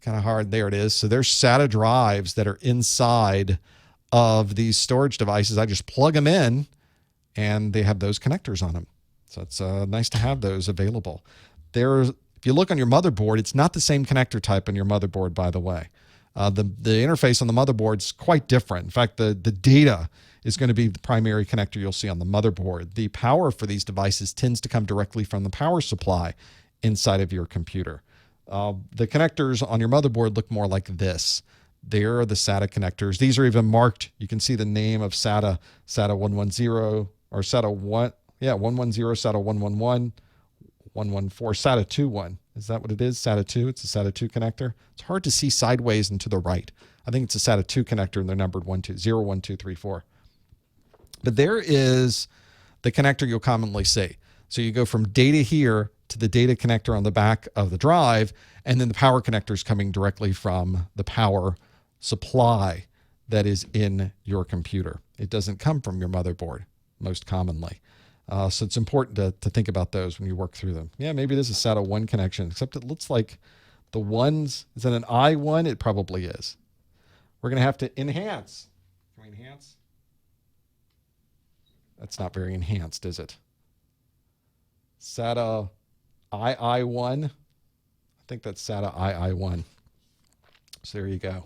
Kind of hard. There it is. So there's SATA drives that are inside of these storage devices. I just plug them in and they have those connectors on them. So it's nice to have those available. If you look on your motherboard, it's not the same connector type on your motherboard, by the way. The interface on the motherboard is quite different. In fact, the data is going to be the primary connector you'll see on the motherboard. The power for these devices tends to come directly from the power supply inside of your computer. The connectors on your motherboard look more like this. There are the SATA connectors. These are even marked. You can see the name of SATA, SATA 110, or SATA 1, 110, SATA 111, 114, SATA 21. Is that what it is? SATA 2? It's a SATA 2 connector. It's hard to see sideways and to the right. I think it's a SATA 2 connector, and they're numbered 0, 1, 2, 3, 4. But there is the connector you'll commonly see. So you go from data here to the data connector on the back of the drive, and then the power connector is coming directly from the power supply that is in your computer. It doesn't come from your motherboard most commonly. So it's important to think about those when you work through them. Yeah, maybe this is SATA 1 connection, except it looks like the ones, is it an I1? It probably is. We're going to have to enhance. Can we enhance? That's not very enhanced, is it? SATA II1. I think that's SATA II1. So there you go.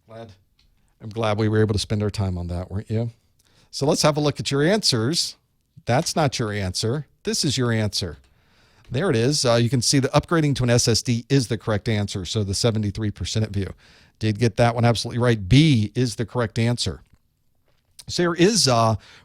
I'm glad we were able to spend our time on that, weren't you? So let's have a look at your answers. That's not your answer. This is your answer. There it is. You can see the upgrading to an SSD is the correct answer. So the 73% of you did get that one absolutely right. B is the correct answer. So there is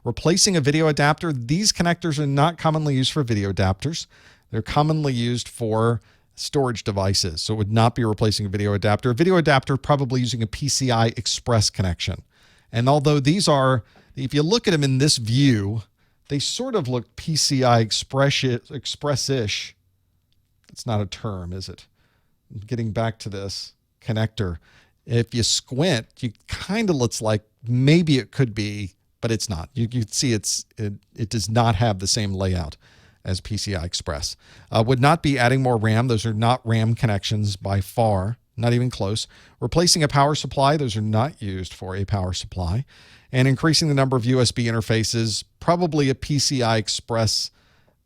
replacing a video adapter. These connectors are not commonly used for video adapters. They're commonly used for storage devices. So it would not be replacing a video adapter. A video adapter probably using a PCI Express connection. And although these are, if you look at them in this view, they sort of look PCI Express-ish. It's not a term, is it? Getting back to this connector. If you squint, you kind of looks like maybe it could be, but it's not. You can see it does not have the same layout as PCI Express. Would not be adding more RAM. Those are not RAM connections by far, not even close. Replacing a power supply. Those are not used for a power supply. And increasing the number of USB interfaces, probably a PCI Express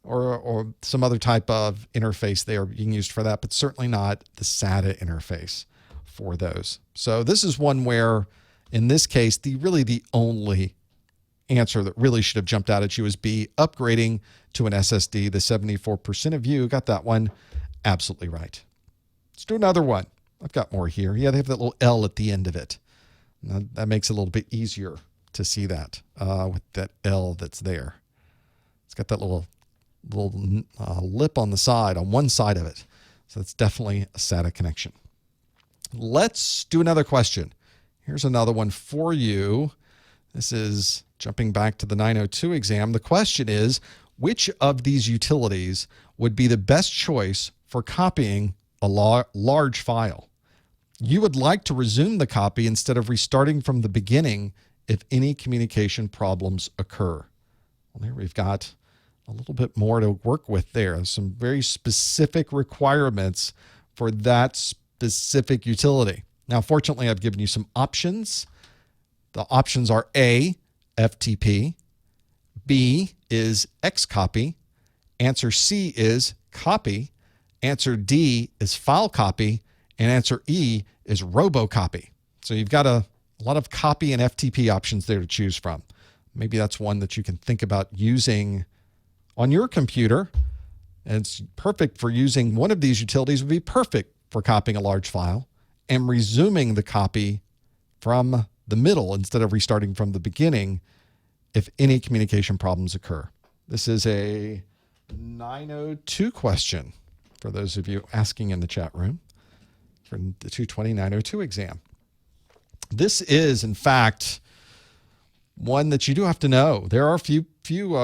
or some other type of interface they are being used for that, but certainly not the SATA interface for those. So this is one where, in this case, the only answer that really should have jumped out at you is B, upgrading to an SSD. The 74% of you got that one absolutely right. Let's do another one. I've got more here. Yeah, they have that little L at the end of it. Now, that makes it a little bit easier to see that with that L that's there. It's got that little lip on the side, on one side of it. So it's definitely a SATA connection. Let's do another question. Here's another one for you. This is jumping back to the 902 exam. The question is, which of these utilities would be the best choice for copying a large file? You would like to resume the copy instead of restarting from the beginning if any communication problems occur. Well, there we've got a little bit more to work with there. Some very specific requirements for that specific utility. Now, fortunately, I've given you some options. The options are A, FTP, B is Xcopy, answer C is copy, answer D is file copy, and answer E is robocopy. So you've got a lot of copy and FTP options there to choose from. Maybe that's one that you can think about using on your computer. And it's perfect for using one of these utilities. Would be perfect for copying a large file and resuming the copy from the middle instead of restarting from the beginning if any communication problems occur. This is a 902 question for those of you asking in the chat room for the 220-902 exam. This is, in fact, one that you do have to know. There are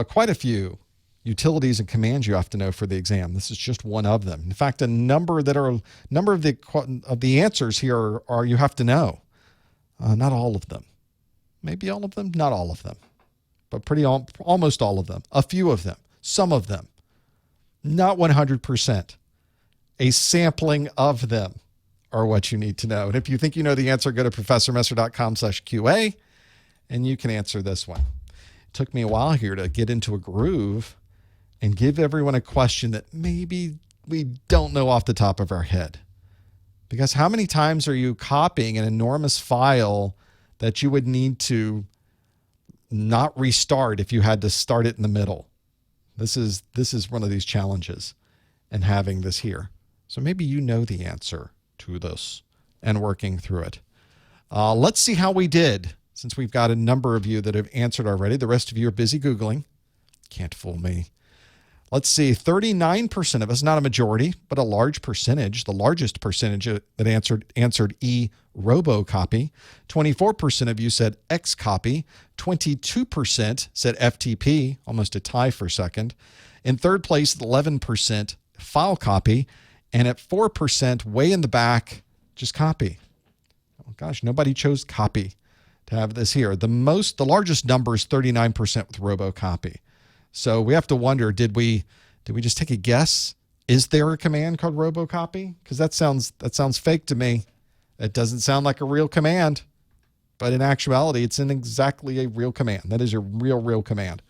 quite a few utilities and commands you have to know for the exam. This is just one of them. In fact, a number of the answers here are you have to know. Not all of them. Maybe all of them. Not all of them. But almost all of them. A few of them. Some of them. Not 100%. A sampling of them are what you need to know. And if you think you know the answer, go to professormesser.com/QA and you can answer this one. It took me a while here to get into a groove and give everyone a question that maybe we don't know off the top of our head. Because how many times are you copying an enormous file that you would need to not restart if you had to start it in the middle? This is one of these challenges in having this here. So maybe you know the answer to this and working through it. Let's see how we did, since we've got a number of you that have answered already. The rest of you are busy Googling. Can't fool me. Let's see, 39% of us, not a majority, but a large percentage, the largest percentage that answered E, robocopy. 24% of you said Xcopy. 22% said FTP, almost a tie for second. In third place, 11% file copy. And at 4%, way in the back, just copy. Oh gosh, nobody chose copy to have this here. The largest number is 39% with robocopy. So we have to wonder, did we just take a guess? Is there a command called robocopy? Because that sounds fake to me. It doesn't sound like a real command. But in actuality, it's exactly a real command. That is a real command.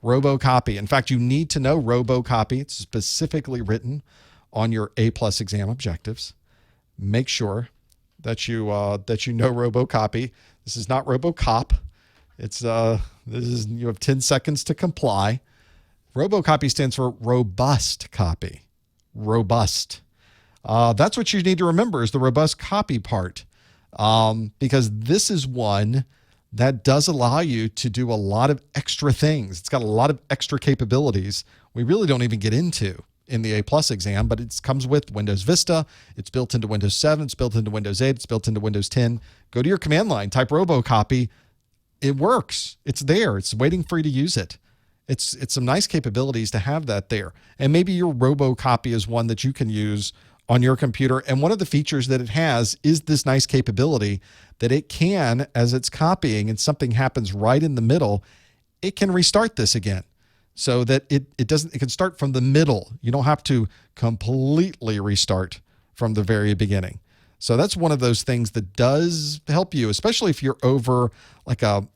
Robocopy. In fact, you need to know robocopy. It's specifically written on your A+ exam objectives. Make sure that you know robocopy. This is not robocop. It's you have 10 seconds to comply. Robocopy stands for robust copy. Robust. That's what you need to remember is the robust copy part, because this is one that does allow you to do a lot of extra things. It's got a lot of extra capabilities we really don't even get into in the A+ exam, but it comes with Windows Vista. It's built into Windows 7. It's built into Windows 8. It's built into Windows 10. Go to your command line, type robocopy. It works. It's there. It's waiting for you to use it. It's some nice capabilities to have that there. And maybe your robocopy is one that you can use on your computer. And one of the features that it has is this nice capability that it can, as it's copying and something happens right in the middle, it can restart this again. So that it can start from the middle. You don't have to completely restart from the very beginning. So that's one of those things that does help you, especially if you're over like a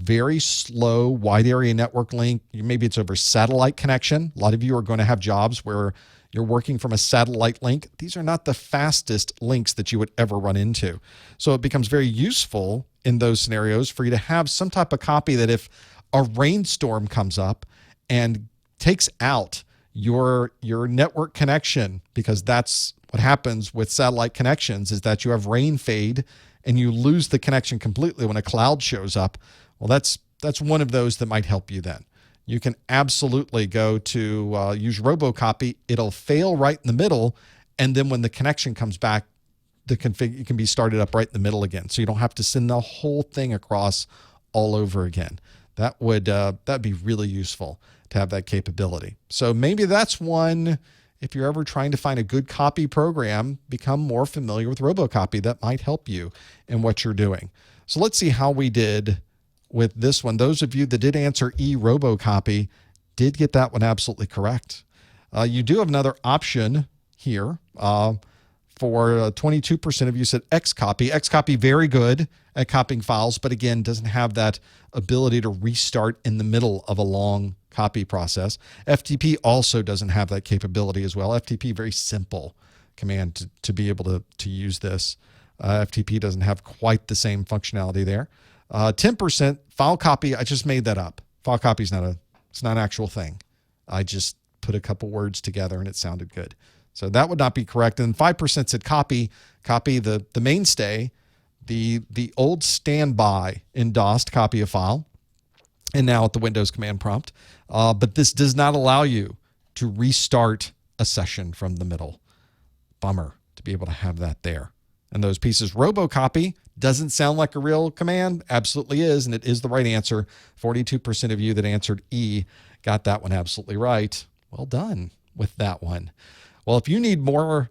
very slow wide area network link. Maybe it's over satellite connection. A lot of you are going to have jobs where you're working from a satellite link. These are not the fastest links that you would ever run into. So it becomes very useful in those scenarios for you to have some type of copy that if a rainstorm comes up and takes out your network connection, because that's what happens with satellite connections, is that you have rain fade and you lose the connection completely when a cloud shows up. Well, that's one of those that might help you then. You can absolutely go to use robocopy. It'll fail right in the middle, and then when the connection comes back, it can be started up right in the middle again. So you don't have to send the whole thing across all over again. That'd be really useful to have that capability. So maybe that's one. If you're ever trying to find a good copy program, become more familiar with robocopy. That might help you in what you're doing. So let's see how we did with this one. Those of you that did answer E, robocopy, did get that one absolutely correct. You do have another option here. For 22% of you said Xcopy. Xcopy, very good at copying files, but again, doesn't have that ability to restart in the middle of a long copy process. FTP also doesn't have that capability as well. FTP, very simple command to be able to use this. FTP doesn't have quite the same functionality there. 10% file copy. I just made that up. File copy is it's not an actual thing. I just put a couple words together and it sounded good. So that would not be correct. And 5% said copy the mainstay, the old standby in DOS to copy a file, and now at the Windows command prompt. But this does not allow you to restart a session from the middle. Bummer to be able to have that there. And those pieces, robocopy, doesn't sound like a real command. Absolutely is, and it is the right answer. 42% of you that answered E got that one absolutely right. Well done with that one. Well, if you need more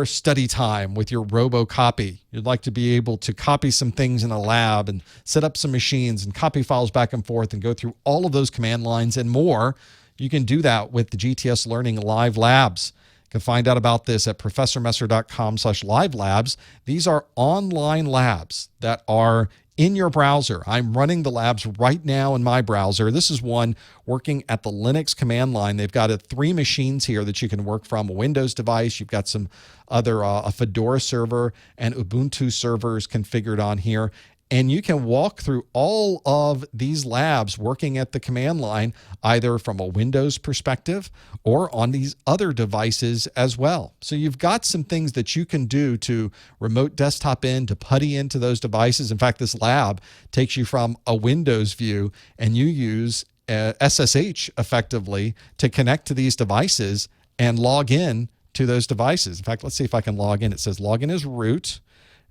study time with your robocopy, you'd like to be able to copy some things in a lab and set up some machines and copy files back and forth and go through all of those command lines and more, you can do that with the GTS Learning Live Labs. You can find out about this at professormesser.com/live labs. These are online labs that are in your browser. I'm running the labs right now in my browser. This is one working at the Linux command line. They've got 3 machines here that you can work from, a Windows device. You've got some other, a Fedora server and Ubuntu servers configured on here. And you can walk through all of these labs working at the command line, either from a Windows perspective or on these other devices as well. So you've got some things that you can do to remote desktop in, to putty into those devices. In fact, this lab takes you from a Windows view and you use SSH effectively to connect to these devices and log in to those devices. In fact, let's see if I can log in. It says login as root.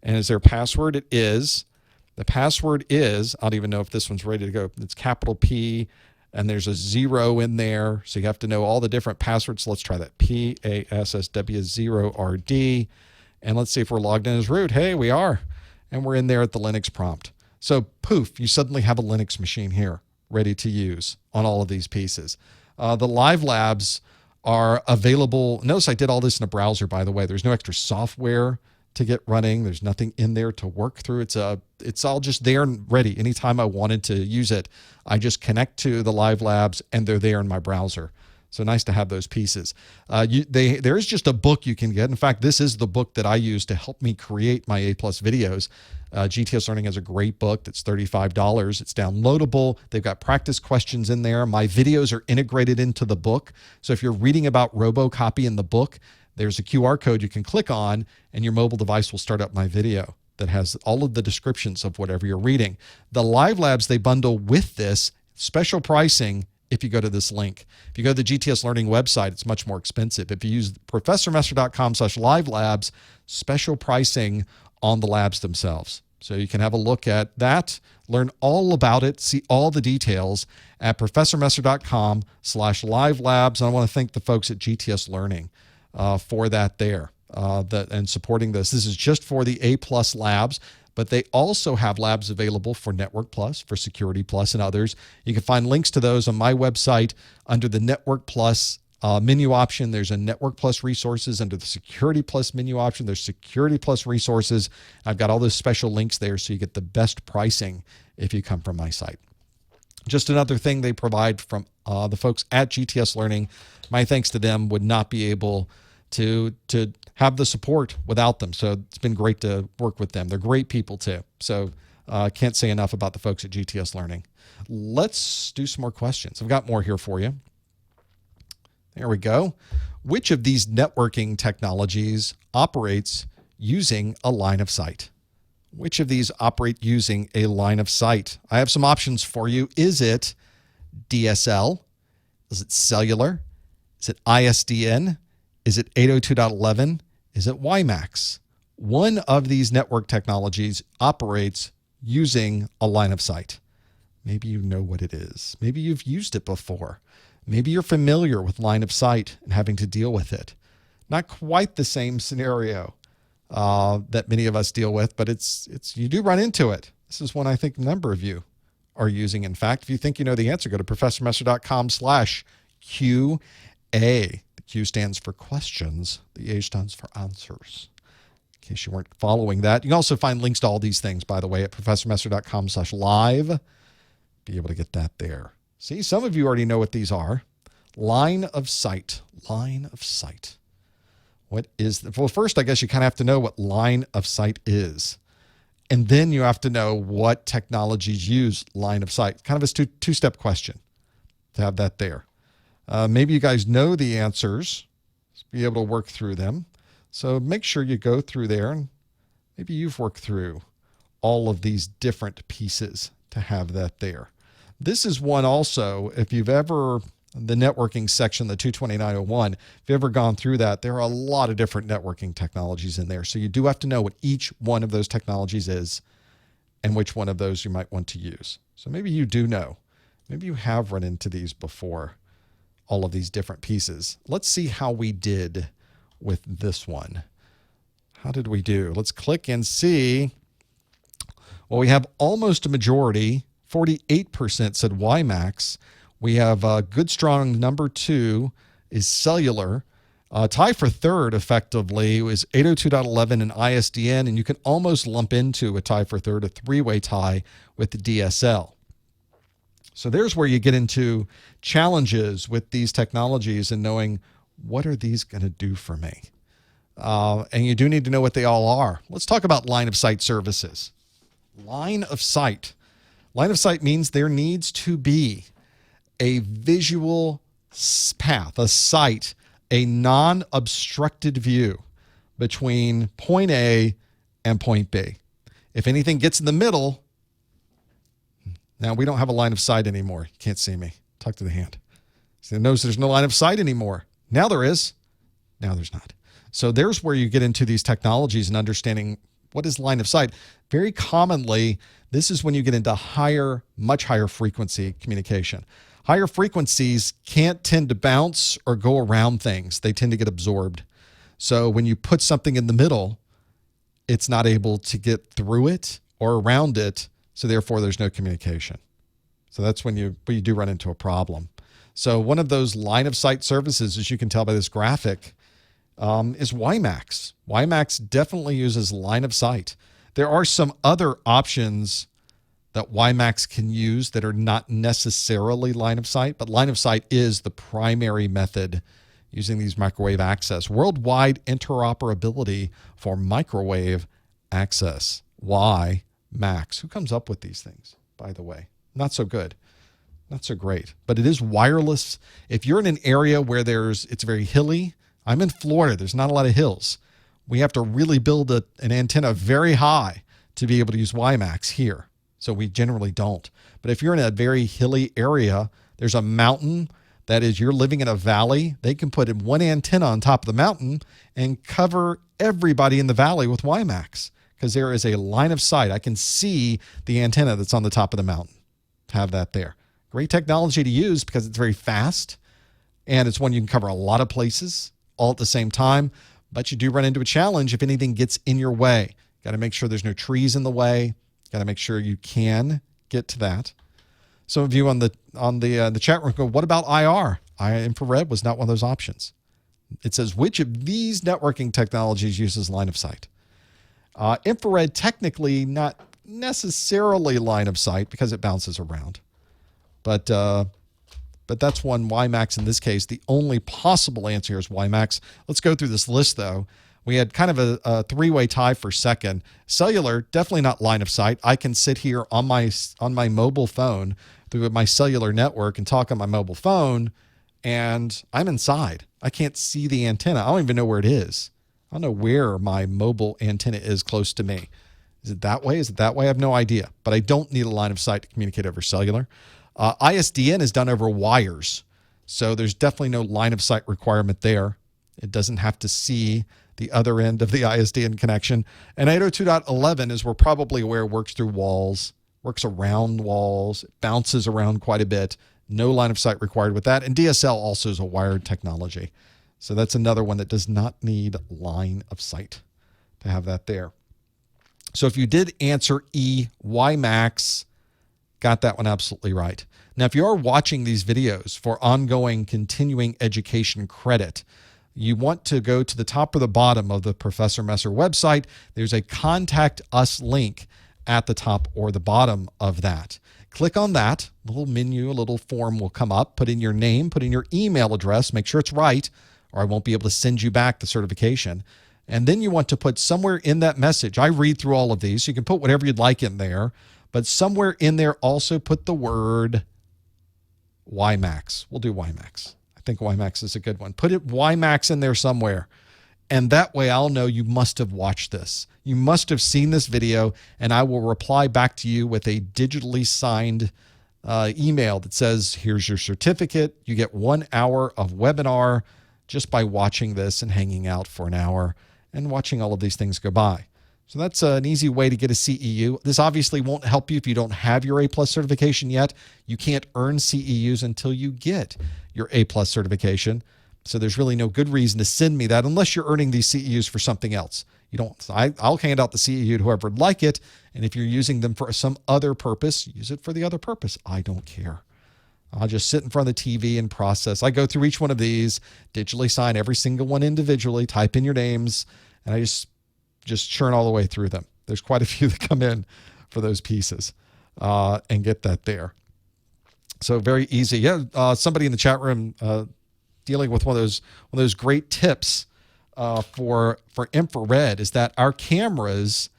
And is there a password? It is. The password is, I don't even know if this one's ready to go. It's capital P, and there's a 0 in there. So you have to know all the different passwords. So let's try that. PASSW0RD. And let's see if we're logged in as root. Hey, we are. And we're in there at the Linux prompt. So poof, you suddenly have a Linux machine here ready to use on all of these pieces. The live labs are available. Notice I did all this in a browser, by the way. There's no extra software to get running. There's nothing in there to work through. It's all just there and ready. Anytime I wanted to use it, I just connect to the live labs and they're there in my browser. So nice to have those pieces. There is just a book you can get. In fact, this is the book that I use to help me create my A+ videos. GTS Learning has a great book that's $35. It's downloadable. They've got practice questions in there. My videos are integrated into the book. So if you're reading about robocopy in the book, there's a QR code you can click on and your mobile device will start up my video that has all of the descriptions of whatever you're reading. The live labs they bundle with this, special pricing, if you go to this link. If you go to the GTS Learning website, it's much more expensive. If you use professormesser.com/live labs, special pricing on the labs themselves. So you can have a look at that, learn all about it, see all the details at professormesser.com/live labs. And I want to thank the folks at GTS Learning for that there and supporting this. This is just for the A+ labs, but they also have labs available for Network Plus, for Security Plus, and others. You can find links to those on my website under the Network Plus menu option. There's a Network Plus resources. Under the Security Plus menu option, there's Security Plus resources. I've got all those special links there so you get the best pricing if you come from my site. Just another thing they provide from the folks at GTS Learning. My thanks to them. Would not be able to have the support without them. So it's been great to work with them. They're great people too. So can't say enough about the folks at GTS Learning. Let's do some more questions. I've got more here for you. There we go. Which of these networking technologies operates using a line of sight? Which of these operate using a line of sight? I have some options for you. Is it DSL? Is it cellular? Is it ISDN? Is it 802.11? Is it WiMAX? One of these network technologies operates using a line of sight. Maybe you know what it is. Maybe you've used it before. Maybe you're familiar with line of sight and having to deal with it. Not quite the same scenario that many of us deal with, but you do run into it. This is one I think a number of you are using. In fact, if you think you know the answer, go to professormesser.com/QA. The Q stands for questions. The A stands for answers. In case you weren't following that. You can also find links to all these things, by the way, at professormesser.com/live. Be able to get that there. See, some of you already know what these are. Line of sight. Line of sight. What is well, first, I guess you kind of have to know what line of sight is. And then you have to know what technologies use line of sight. Kind of a two-step question to have that there. Maybe you guys know the answers. Be able to work through them. So make sure you go through there, and maybe you've worked through all of these different pieces to have that there. This is one also, if you've ever, the networking section, the 229.01, if you've ever gone through that, there are a lot of different networking technologies in there. So you do have to know what each one of those technologies is and which one of those you might want to use. So maybe you do know. Maybe you have run into these before, all of these different pieces. Let's see how we did with this one. How did we do? Let's click and see. Well, we have almost a majority. 48% said WiMAX. We have a good strong number 2 is cellular. Tie for third effectively is 802.11 and ISDN, and you can almost lump into a tie for third, a three-way tie with the DSL. So there's where you get into challenges with these technologies and knowing what are these going to do for me? And you do need to know what they all are. Let's talk about line of sight services. Line of sight. Line of sight means there needs to be a visual path, a sight, a non-obstructed view between point A and point B. If anything gets in the middle, now we don't have a line of sight anymore. You can't see me. Talk to the hand. So notice there's no line of sight anymore. Now there is. Now there's not. So there's where you get into these technologies and understanding what is line of sight. Very commonly, this is when you get into higher, much higher frequency communication. Higher frequencies can't tend to bounce or go around things. They tend to get absorbed. So when you put something in the middle, it's not able to get through it or around it. So therefore, there's no communication. So that's when you do run into a problem. So one of those line of sight services, as you can tell by this graphic, is WiMAX. WiMAX definitely uses line of sight. There are some other options that WiMAX can use that are not necessarily line of sight, but line of sight is the primary method using these microwave access. Worldwide interoperability for microwave access. WiMAX. Who comes up with these things, by the way? Not so good. Not so great. But it is wireless. If you're in an area where it's very hilly, I'm in Florida. There's not a lot of hills. We have to really build an antenna very high to be able to use WiMAX here. So we generally don't. But if you're in a very hilly area, There's a mountain that is, you're living in a valley. They can put in one antenna on top of the mountain and cover everybody in the valley with WiMAX because there is a line of sight. I can see the antenna that's on the top of the mountain. Have that there. Great technology to use because it's very fast and it's one you can cover a lot of places all at the same time. But you do run into a challenge if anything gets in your way. Got to make sure there's no trees in the way. Got to make sure you can get to that. Some of you on the chat room go, what about IR? Infrared was not one of those options. It says, which of these networking technologies uses line of sight? Infrared, technically not necessarily line of sight because it bounces around. But that's one, WiMAX in this case. The only possible answer here is WiMAX. Let's go through this list, though. We had kind of a three-way tie for second. Cellular, definitely not line of sight. I can sit here on my mobile phone through my cellular network and talk on my mobile phone, and I'm inside. I can't see the antenna. I don't even know where it is. I don't know where my mobile antenna is close to me. Is it that way? Is it that way? I have no idea. But I don't need a line of sight to communicate over cellular. ISDN is done over wires, so there's definitely no line of sight requirement there. It doesn't have to see the other end of the ISDN connection. And 802.11, as we're probably aware, works through walls, works around walls, it bounces around quite a bit. No line of sight required with that. And DSL also is a wired technology. So that's another one that does not need line of sight to have that there. So if you did answer E, WiMAX, got that one absolutely right. Now, if you are watching these videos for ongoing continuing education credit, you want to go to the top or the bottom of the Professor Messer website. There's a Contact Us link at the top or the bottom of that. Click on that. A little menu, a little form will come up. Put in your name, put in your email address, make sure it's right, or I won't be able to send you back the certification. And then you want to put somewhere in that message. I read through all of these. So you can put whatever you'd like in there, but somewhere in there also put the word WiMAX. We'll do WiMAX. I think WiMAX is a good one. Put it WiMAX in there somewhere. And that way I'll know you must have watched this. You must have seen this video, and I will reply back to you with a digitally signed email that says, here's your certificate. You get 1 hour of webinar just by watching this and hanging out for an hour and watching all of these things go by. So that's an easy way to get a CEU. This obviously won't help you if you don't have your A+ certification yet. You can't earn CEUs until you get your A+ certification. So there's really no good reason to send me that unless you're earning these CEUs for something else. You don't. I'll hand out the CEU to whoever would like it, and if you're using them for some other purpose, use it for the other purpose. I don't care. I'll just sit in front of the TV and process. I go through each one of these, digitally sign every single one individually, type in your names, and I just churn all the way through them. There's quite a few that come in for those pieces and get that there. So very easy. Yeah, somebody in the chat room dealing with one of those great tips for infrared is that our cameras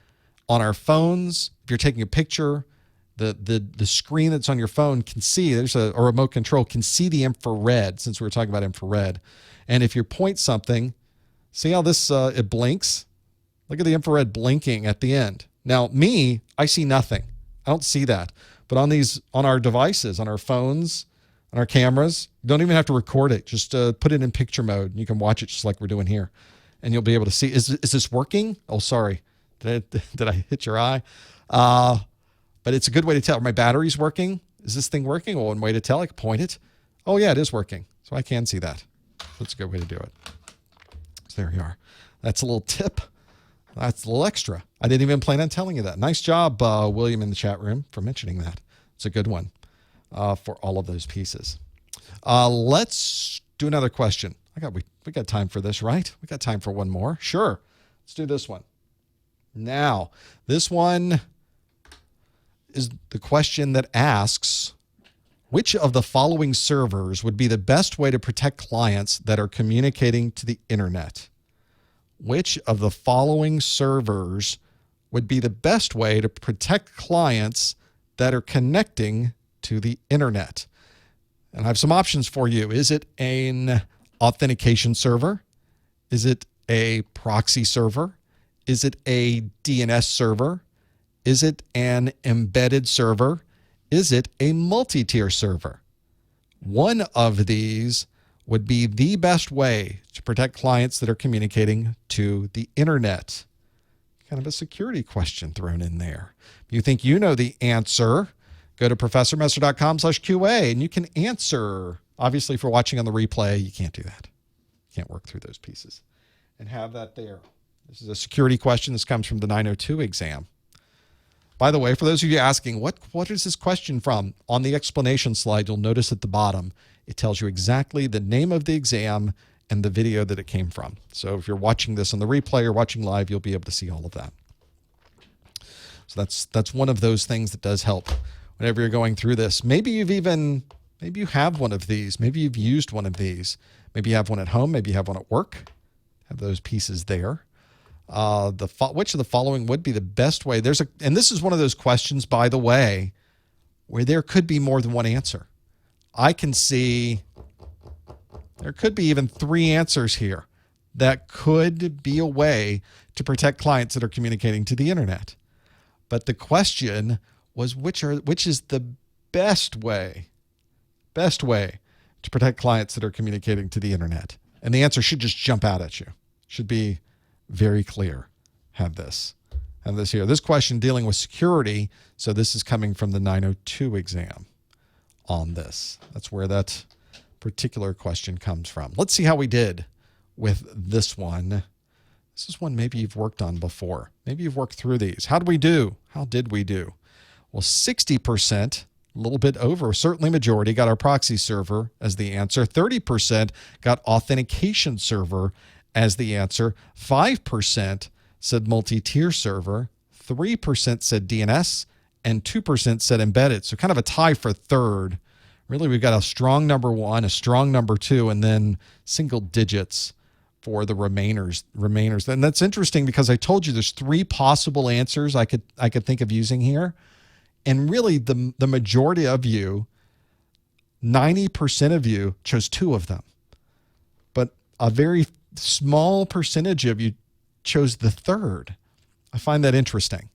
on our phones, if you're taking a picture, the screen that's on your phone can see, there's a remote control, can see the infrared, since we were talking about infrared. And if you point something, see how this, it blinks? Look at the infrared blinking at the end. Now, I see nothing. I don't see that. But on our devices, on our phones, on our cameras, you don't even have to record it. Just put it in picture mode, and you can watch it just like we're doing here. And you'll be able to see, is this working? Oh, sorry. Did I hit your eye? But it's a good way to tell. Are my batteries working? Is this thing working? Well, one way to tell, I can point it. Oh, yeah, it is working. So I can see that. That's a good way to do it. So there you are. That's a little tip. That's a little extra. I didn't even plan on telling you that. Nice job, William, in the chat room for mentioning that. It's a good one for all of those pieces. Let's do another question. We got time for this, right? We got time for one more. Sure. Let's do this one. Now, this one is the question that asks, which of the following servers would be the best way to protect clients that are communicating to the internet? Which of the following servers would be the best way to protect clients that are connecting to the internet? And I have some options for you. Is it an authentication server? Is it a proxy server? Is it a DNS server? Is it an embedded server? Is it a multi-tier server? One of these would be the best way to protect clients that are communicating to the internet. Kind of a security question thrown in there. If you think you know the answer, go to professormesser.com/QA and you can answer. Obviously, if you're watching on the replay, you can't do that. You can't work through those pieces and have that there. This is a security question. This comes from the 902 exam. By the way, for those of you asking, what is this question from? On the explanation slide, you'll notice at the bottom, it tells you exactly the name of the exam and the video that it came from. So if you're watching this on the replay or watching live, you'll be able to see all of that. So that's one of those things that does help whenever you're going through this. Maybe you have one of these. Maybe you've used one of these. Maybe you have one at home. Maybe you have one at work. Have those pieces there. Which of the following would be the best way? And this is one of those questions, by the way, where there could be more than one answer. I can see there could be even 3 answers here that could be a way to protect clients that are communicating to the internet. But the question was, which is the best way to protect clients that are communicating to the internet? And the answer should just jump out at you. Should be very clear. Have this here. This question dealing with security. So this is coming from the 902 exam on this. That's where that particular question comes from. Let's see how we did with this one. This is one maybe you've worked on before. Maybe you've worked through these. How did we do? Well, 60%, a little bit over, certainly majority, got our proxy server as the answer. 30% got authentication server as the answer. 5% said multi-tier server. 3% said DNS. And 2% said embedded. So kind of a tie for third. Really, we've got a strong number 1, a strong number 2, and then single digits for the remainers. And that's interesting because I told you there's 3 possible answers I could think of using here. And really, the majority of you, 90% of you, chose 2 of them. But a very small percentage of you chose the third. I find that interesting.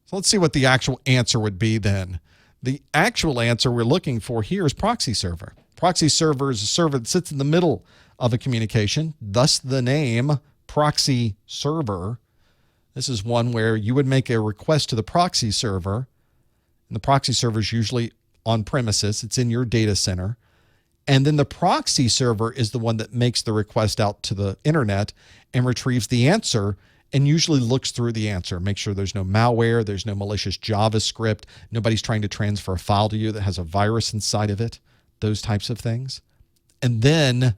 So let's see what the actual answer would be then. The actual answer we're looking for here is proxy server. Proxy server is a server that sits in the middle of a communication, thus the name proxy server. This is one where you would make a request to the proxy server, and the proxy server is usually on premises. It's in your data center. And then the proxy server is the one that makes the request out to the internet and retrieves the answer and usually looks through the answer, make sure there's no malware, there's no malicious JavaScript, nobody's trying to transfer a file to you that has a virus inside of it, those types of things. And then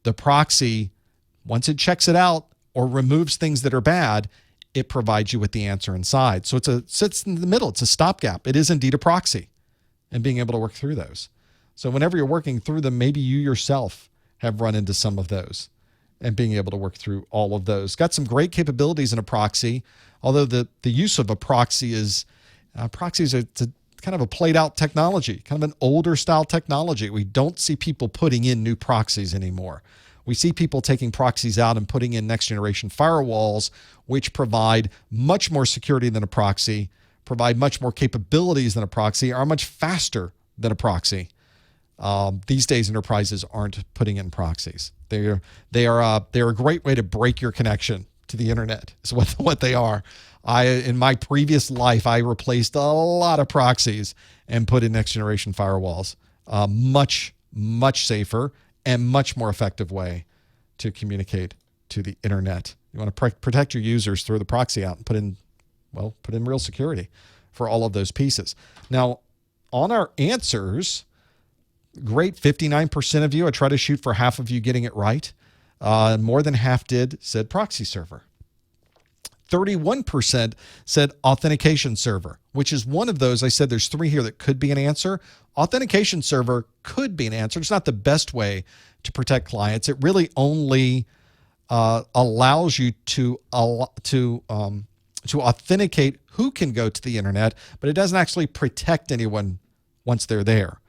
the proxy, once it checks it out or removes things that are bad, it provides you with the answer inside. So it sits in the middle. It's a stopgap. It is indeed a proxy, and being able to work through those. So whenever you're working through them, maybe you yourself have run into some of those and being able to work through all of those. Got some great capabilities in a proxy, although the use of a proxy is, proxies are kind of a played out technology, kind of an older style technology. We don't see people putting in new proxies anymore. We see people taking proxies out and putting in next generation firewalls, which provide much more security than a proxy, provide much more capabilities than a proxy, are much faster than a proxy. These days, enterprises aren't putting in proxies. They're a great way to break your connection to the internet. Is what they are. In my previous life, I replaced a lot of proxies and put in next generation firewalls. Much safer and much more effective way to communicate to the internet. You want to protect your users, throw the proxy out and put in real security for all of those pieces. Now, on our answers, great, 59% of you. I try to shoot for half of you getting it right. More than half said proxy server. 31% said authentication server, which is one of those. I said there's 3 here that could be an answer. Authentication server could be an answer. It's not the best way to protect clients. It really only allows you to authenticate who can go to the internet, but it doesn't actually protect anyone once they're there.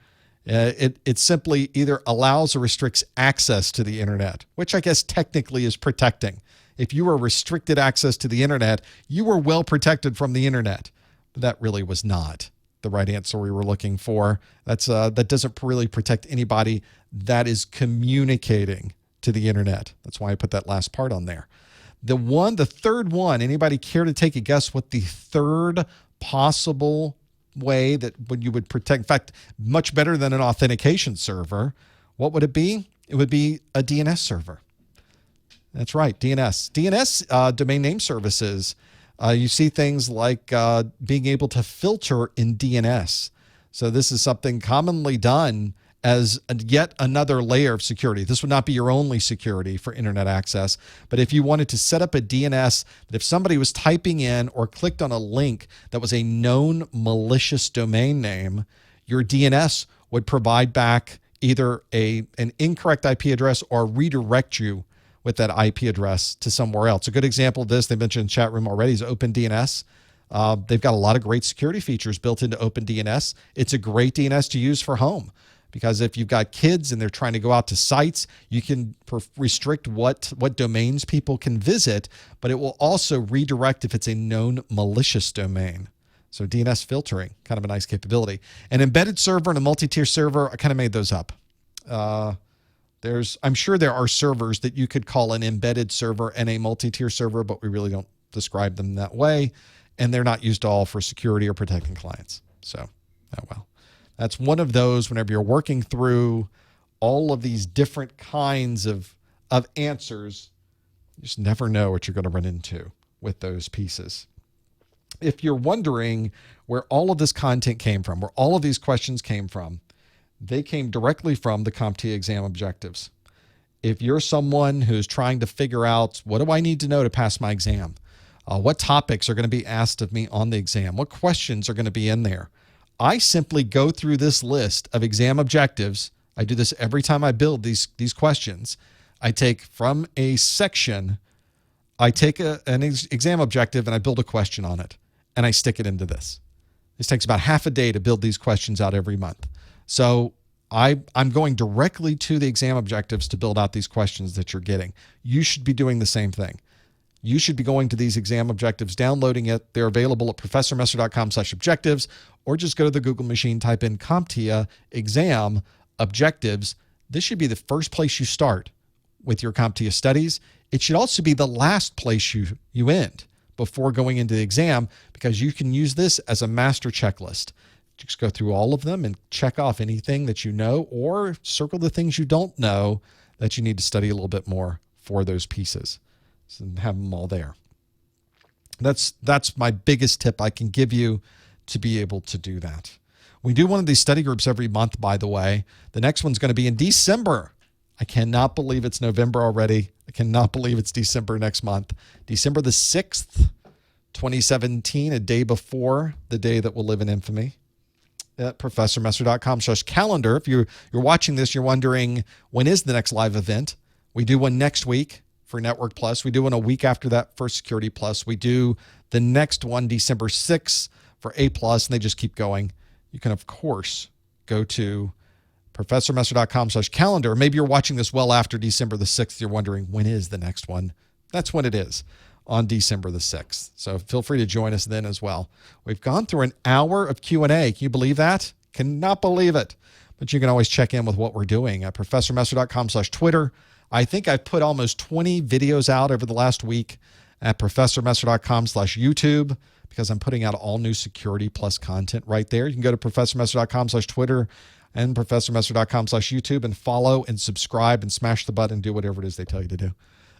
It simply either allows or restricts access to the internet, which I guess technically is protecting. If you were restricted access to the internet, you were well protected from the internet. But that really was not the right answer we were looking for. That doesn't really protect anybody that is communicating to the internet. That's why I put that last part on there. The third one, anybody care to take a guess what the third possible way that when you would protect, in fact, much better than an authentication server, what would it be? It would be a DNS server. That's right, DNS. DNS, domain name services. You see things like being able to filter in DNS. So this is something commonly done as yet another layer of security. This would not be your only security for internet access, but if you wanted to set up a DNS that if somebody was typing in or clicked on a link that was a known malicious domain name, your DNS would provide back either an incorrect IP address or redirect you with that IP address to somewhere else. A good example of this, they mentioned in the chat room already, is OpenDNS. They've got a lot of great security features built into OpenDNS. It's a great DNS to use for home because if you've got kids and they're trying to go out to sites, you can restrict what domains people can visit, but it will also redirect if it's a known malicious domain. So DNS filtering, kind of a nice capability. An embedded server and a multi-tier server, I kind of made those up. I'm sure there are servers that you could call an embedded server and a multi-tier server, but we really don't describe them that way. And they're not used at all for security or protecting clients. So, oh well. That's one of those whenever you're working through all of these different kinds of answers, you just never know what you're going to run into with those pieces. If you're wondering where all of this content came from, where all of these questions came from, they came directly from the CompTIA exam objectives. If you're someone who's trying to figure out, what do I need to know to pass my exam? What topics are going to be asked of me on the exam? What questions are going to be in there? I simply go through this list of exam objectives. I do this every time I build these questions. I take from a section, I take an exam objective and I build a question on it, and I stick it into this. This takes about half a day to build these questions out every month. So I'm going directly to the exam objectives to build out these questions that you're getting. You should be doing the same thing. You should be going to these exam objectives, downloading it. They're available at professormesser.com/objectives, or just go to the Google machine, type in CompTIA exam objectives. This should be the first place you start with your CompTIA studies. It should also be the last place you end before going into the exam, because you can use this as a master checklist. Just go through all of them and check off anything that you know, or circle the things you don't know that you need to study a little bit more for those pieces. And have them all there. That's my biggest tip I can give you to be able to do that. We do one of these study groups every month, by the way. The next one's going to be in December. I cannot believe it's November already. I cannot believe it's December next month. December the 6th, 2017, a day before the day that will live in infamy. At professormesser.com/calendar. If you're watching this, you're wondering, when is the next live event? We do one next week for Network Plus. We do one a week after that for Security Plus. We do the next one December 6th for A Plus, and they just keep going. You can, of course, go to professormesser.com/calendar. Maybe you're watching this well after December the 6th. You're wondering, when is the next one? That's when it is, on December the 6th. So feel free to join us then as well. We've gone through an hour of Q&A. Can you believe that? Cannot believe it. But you can always check in with what we're doing at professormesser.com/Twitter. I think I've put almost 20 videos out over the last week at professormesser.com/YouTube, because I'm putting out all new Security Plus content right there. You can go to professormesser.com/Twitter and professormesser.com/YouTube and follow and subscribe and smash the button, do whatever it is they tell you to do.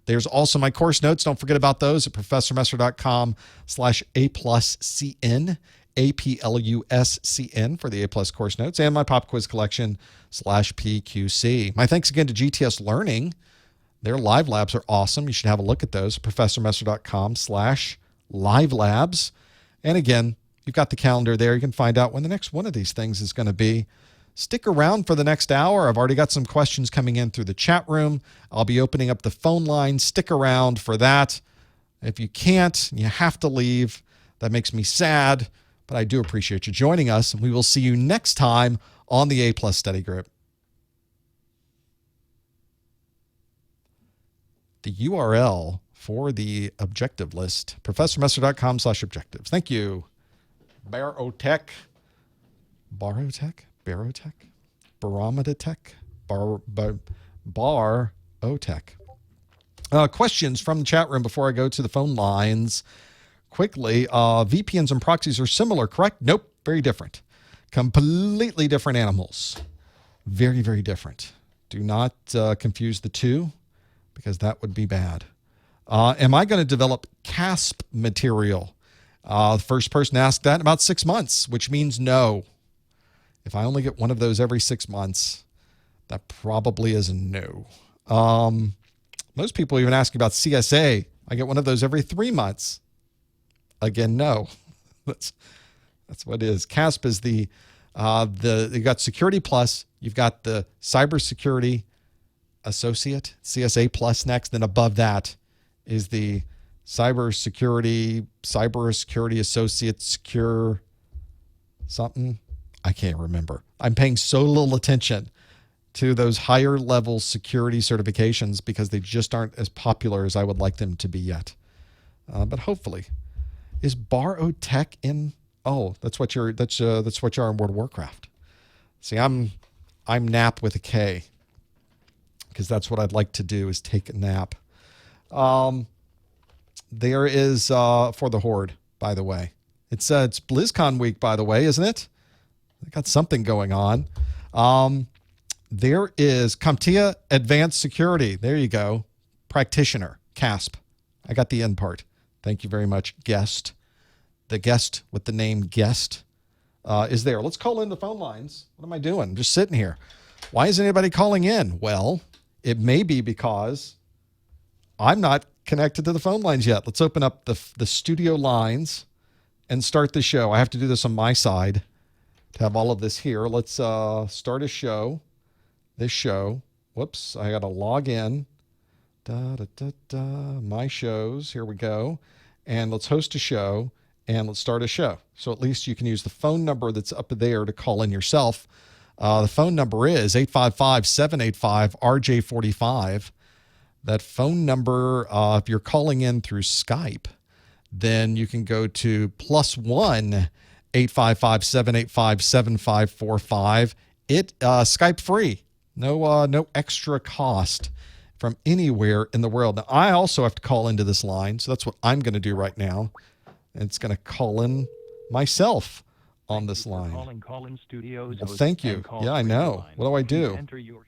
There's also my course notes. Don't forget about those at professormesser.com/A+CN, APLUSCN for the A+ course notes, and my pop quiz collection /PQC. My thanks again to GTS Learning. Their live labs are awesome. You should have a look at those. professormesser.com/livelabs. And again, you've got the calendar there. You can find out when the next one of these things is going to be. Stick around for the next hour. I've already got some questions coming in through the chat room. I'll be opening up the phone line. Stick around for that. If you can't, you have to leave. That makes me sad, but I do appreciate you joining us, and we will see you next time on the A+ Study Group. The URL for the objective list, professormesser.com/objectives. Thank you, Bear Otech. Barotech, Barometatech, Barotech. Questions from the chat room before I go to the phone lines. Quickly, VPNs and proxies are similar, correct? Nope, very different. Completely different animals. Very, very different. Do not confuse the two, because that would be bad. Am I going to develop CASP material? The first person asked that in about 6 months, which means no. If I only get one of those every 6 months, that probably is a no. Most people even ask about CSA. I get one of those every 3 months. Again, no. That's what it is. CASP is you got Security Plus, you've got the Cybersecurity Associate, CSA Plus next, then above that is the Cybersecurity Associate Secure something. I can't remember. I'm paying so little attention to those higher level security certifications because they just aren't as popular as I would like them to be yet. But hopefully. Is Barotech in? Oh, that's what you are in World of Warcraft. See, I'm nap with a K, because that's what I'd like to do, is take a nap. There is for the Horde, by the way. It's BlizzCon week, by the way, isn't it? They got something going on. There is CompTIA Advanced Security. There you go. Practitioner, CASP. I got the end part. Thank you very much, guest. The guest with the name guest is there. Let's call in the phone lines. What am I doing? I'm just sitting here. Why isn't anybody calling in? Well, it may be because I'm not connected to the phone lines yet. Let's open up the studio lines and start the show. I have to do this on my side to have all of this here. Let's start a show. This show. Whoops, I got to log in. My shows. Here we go. And let's host a show and let's start a show. So at least you can use the phone number that's up there to call in yourself. The phone number is 855-785-RJ45. That phone number, if you're calling in through Skype, then you can go to +1 855-785-7545. Skype free. No extra cost from anywhere in the world. Now, I also have to call into this line, so that's what I'm going to do right now. And it's going to call in myself on this line. Call-in studios. Well, thank you. Yeah, I know. What do?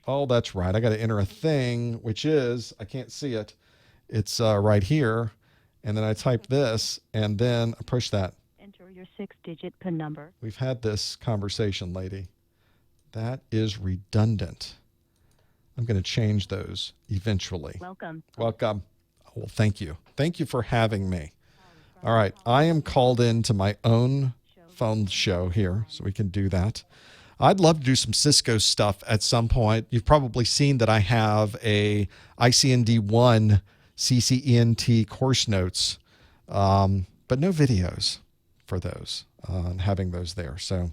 Oh, that's right. I got to enter a thing, which is, I can't see it. It's right here. And then I type this, and then I push that. Enter your 6-digit PIN number. We've had this conversation, lady. That is redundant. I'm going to change those eventually. Welcome. Welcome. Well, thank you. Thank you for having me. All right. I am called into my own phone show here, so we can do that. I'd love to do some Cisco stuff at some point. You've probably seen that I have a ICND1 CCENT course notes, but no videos for those, and having those there. So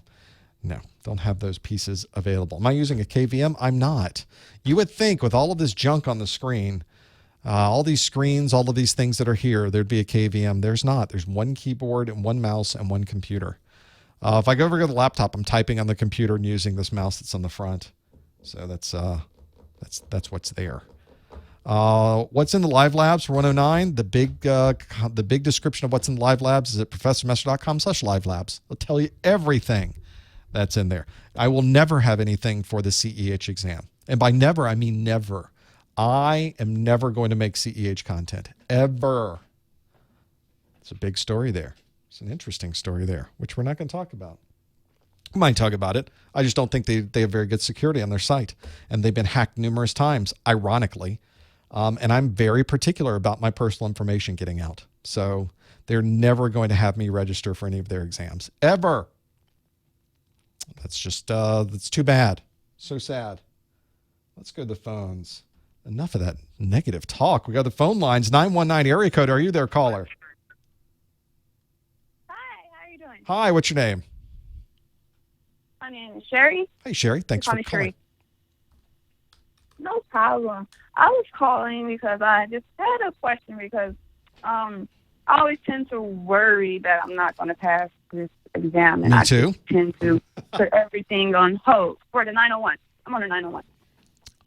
no, don't have those pieces available. Am I using a KVM? I'm not. You would think with all of this junk on the screen, all these screens, all of these things that are here, there'd be a KVM. There's not. There's one keyboard and one mouse and one computer. If I go over to the laptop, I'm typing on the computer and using this mouse that's on the front. So that's what's there. What's in the Live Labs for 109? The big description of what's in the Live Labs is at professormaster.com/livelabs. It'll tell you everything that's in there. I will never have anything for the CEH exam. And by never, I mean never. I am never going to make CEH content, ever. It's a big story there. It's an interesting story there, which we're not going to talk about. We might talk about it. I just don't think they have very good security on their site. And they've been hacked numerous times, ironically. And I'm very particular about my personal information getting out. So they're never going to have me register for any of their exams, ever. That's just, that's too bad. So sad. Let's go to the phones. Enough of that negative talk. We got the phone lines. 919 area code. Are you there, caller? Hi, how are you doing? Hi, what's your name? My name is Sherry. Hey, Sherry. Thanks for calling. Sherry. No problem. I was calling because I just had a question because I always tend to worry that I'm not going to pass this exam, and Me I too. just tend to put everything on hold for the 901. I'm on the 901.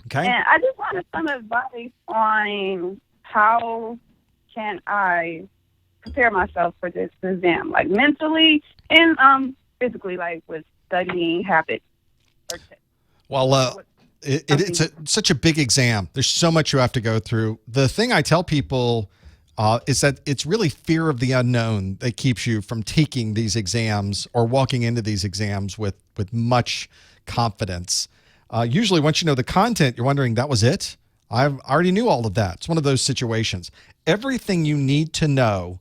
Okay. And I just wanted some advice on how can I prepare myself for this exam, like mentally and physically, like with studying habits. Well, it's such a big exam. There's so much you have to go through. The thing I tell people is that it's really fear of the unknown that keeps you from taking these exams or walking into these exams with much confidence. Usually once you know the content, you're wondering, that was it? I already knew all of that. It's one of those situations. Everything you need to know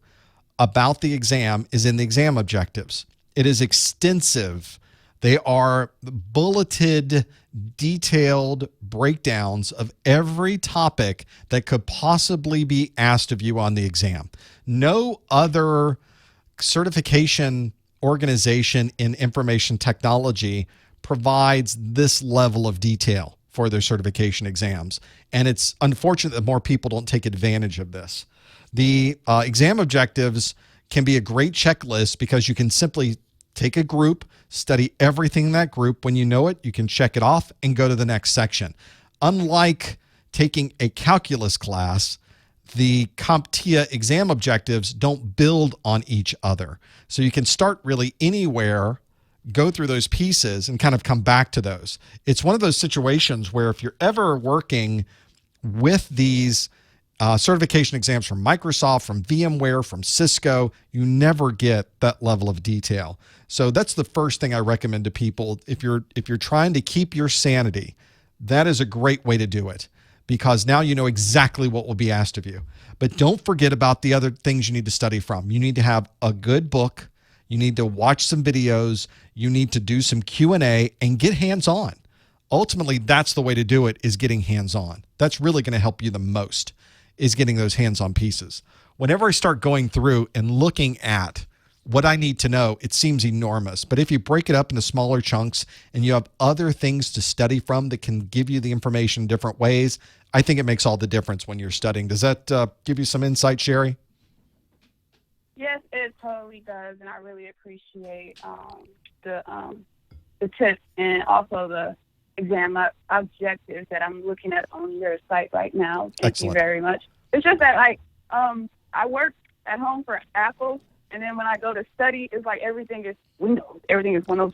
about the exam is in the exam objectives. It is extensive. They are bulleted, detailed breakdowns of every topic that could possibly be asked of you on the exam. No other certification organization in information technology provides this level of detail for their certification exams. And it's unfortunate that more people don't take advantage of this. The exam objectives can be a great checklist because you can simply take a group, study everything in that group. When you know it, you can check it off and go to the next section. Unlike taking a calculus class, the CompTIA exam objectives don't build on each other. So you can start really anywhere, go through those pieces and kind of come back to those. It's one of those situations where if you're ever working with these certification exams from Microsoft, from VMware, from Cisco, you never get that level of detail. So that's the first thing I recommend to people. If you're trying to keep your sanity, that is a great way to do it, because now you know exactly what will be asked of you. But don't forget about the other things you need to study from. You need to have a good book. You need to watch some videos. You need to do some Q&A and get hands-on. Ultimately, that's the way to do it, is getting hands-on. That's really going to help you the most, is getting those hands-on pieces. Whenever I start going through and looking at what I need to know, it seems enormous. But if you break it up into smaller chunks and you have other things to study from that can give you the information in different ways, I think it makes all the difference when you're studying. Does that give you some insight, Sherry? Yes, it totally does, and I really appreciate the tips and also the exam objectives that I'm looking at on your site right now. Thank you very much. It's just that I work at home for Apple, and then when I go to study, it's like everything is Windows. Everything is Windows.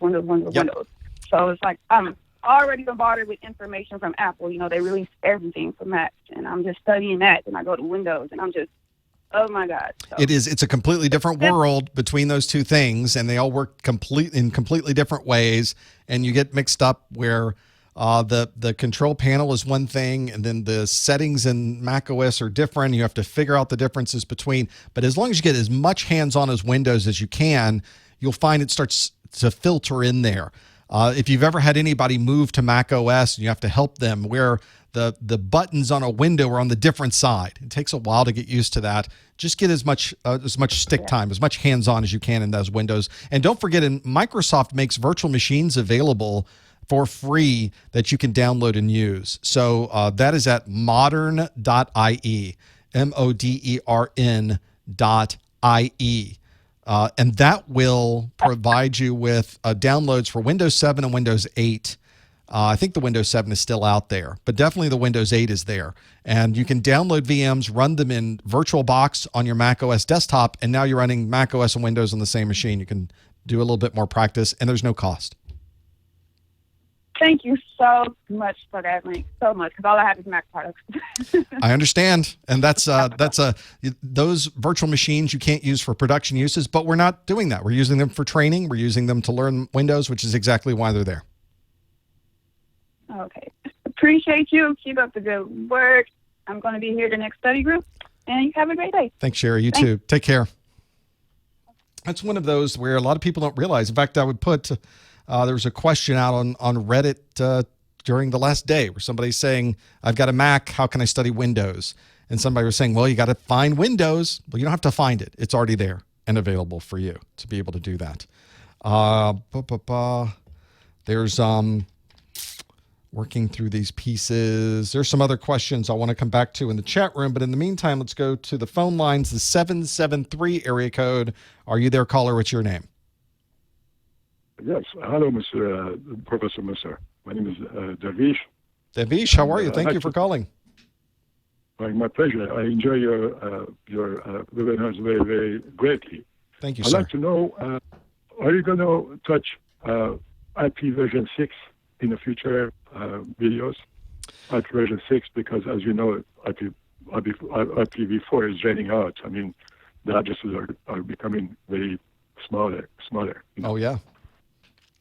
So it's like I'm already bombarded with information from Apple. You know, they release everything for Mac, and I'm just studying that, and I go to Windows, and I'm just, oh my God. So, it's a completely different world between those two things, and they all work in completely different ways, and you get mixed up where the control panel is one thing, and then the settings in Mac OS are different. You have to figure out the differences between. But as long as you get as much hands-on as Windows as you can, you'll find it starts to filter in there. If you've ever had anybody move to Mac OS and you have to help them where the buttons on a window are on the different side, it takes a while to get used to that. Just get as much stick time, as much hands-on as you can in those windows. And don't forget, Microsoft makes virtual machines available for free that you can download and use. So that is at modern.ie, modern.ie. And that will provide you with downloads for Windows 7 and Windows 8. I think the Windows 7 is still out there, but definitely the Windows 8 is there. And you can download VMs, run them in VirtualBox on your Mac OS desktop, and now you're running Mac OS and Windows on the same machine. You can do a little bit more practice, and there's no cost. Thank you so much for that link, so much, because all I have is Mac products. I understand, and that's those virtual machines you can't use for production uses, but we're not doing that. We're using them for training. We're using them to learn Windows, which is exactly why they're there. Okay. Appreciate you. Keep up the good work. I'm going to be here at the next study group, and you have a great day. Thanks, Sherry. You too. Take care. That's one of those where a lot of people don't realize. In fact, I would put... there was a question out on Reddit during the last day where somebody's saying, I've got a Mac, how can I study Windows? And somebody was saying, well, you got to find Windows. Well, you don't have to find it. It's already there and available for you to be able to do that. There's working through these pieces. There's some other questions I want to come back to in the chat room, but in the meantime, let's go to the phone lines, the 773 area code. Are you there, caller? What's your name? Yes. Hello, Mr. Professor Musser. My name is Dervish. Dervish, how are you? Thank you for calling. My pleasure. I enjoy your webinars very, very greatly. Thank you, I'd sir. like to know, are you going to touch IP version 6 in the future videos? IP version 6, because as you know, IPv4 is draining out. I mean, the addresses are becoming very smaller. You know? Oh, yeah.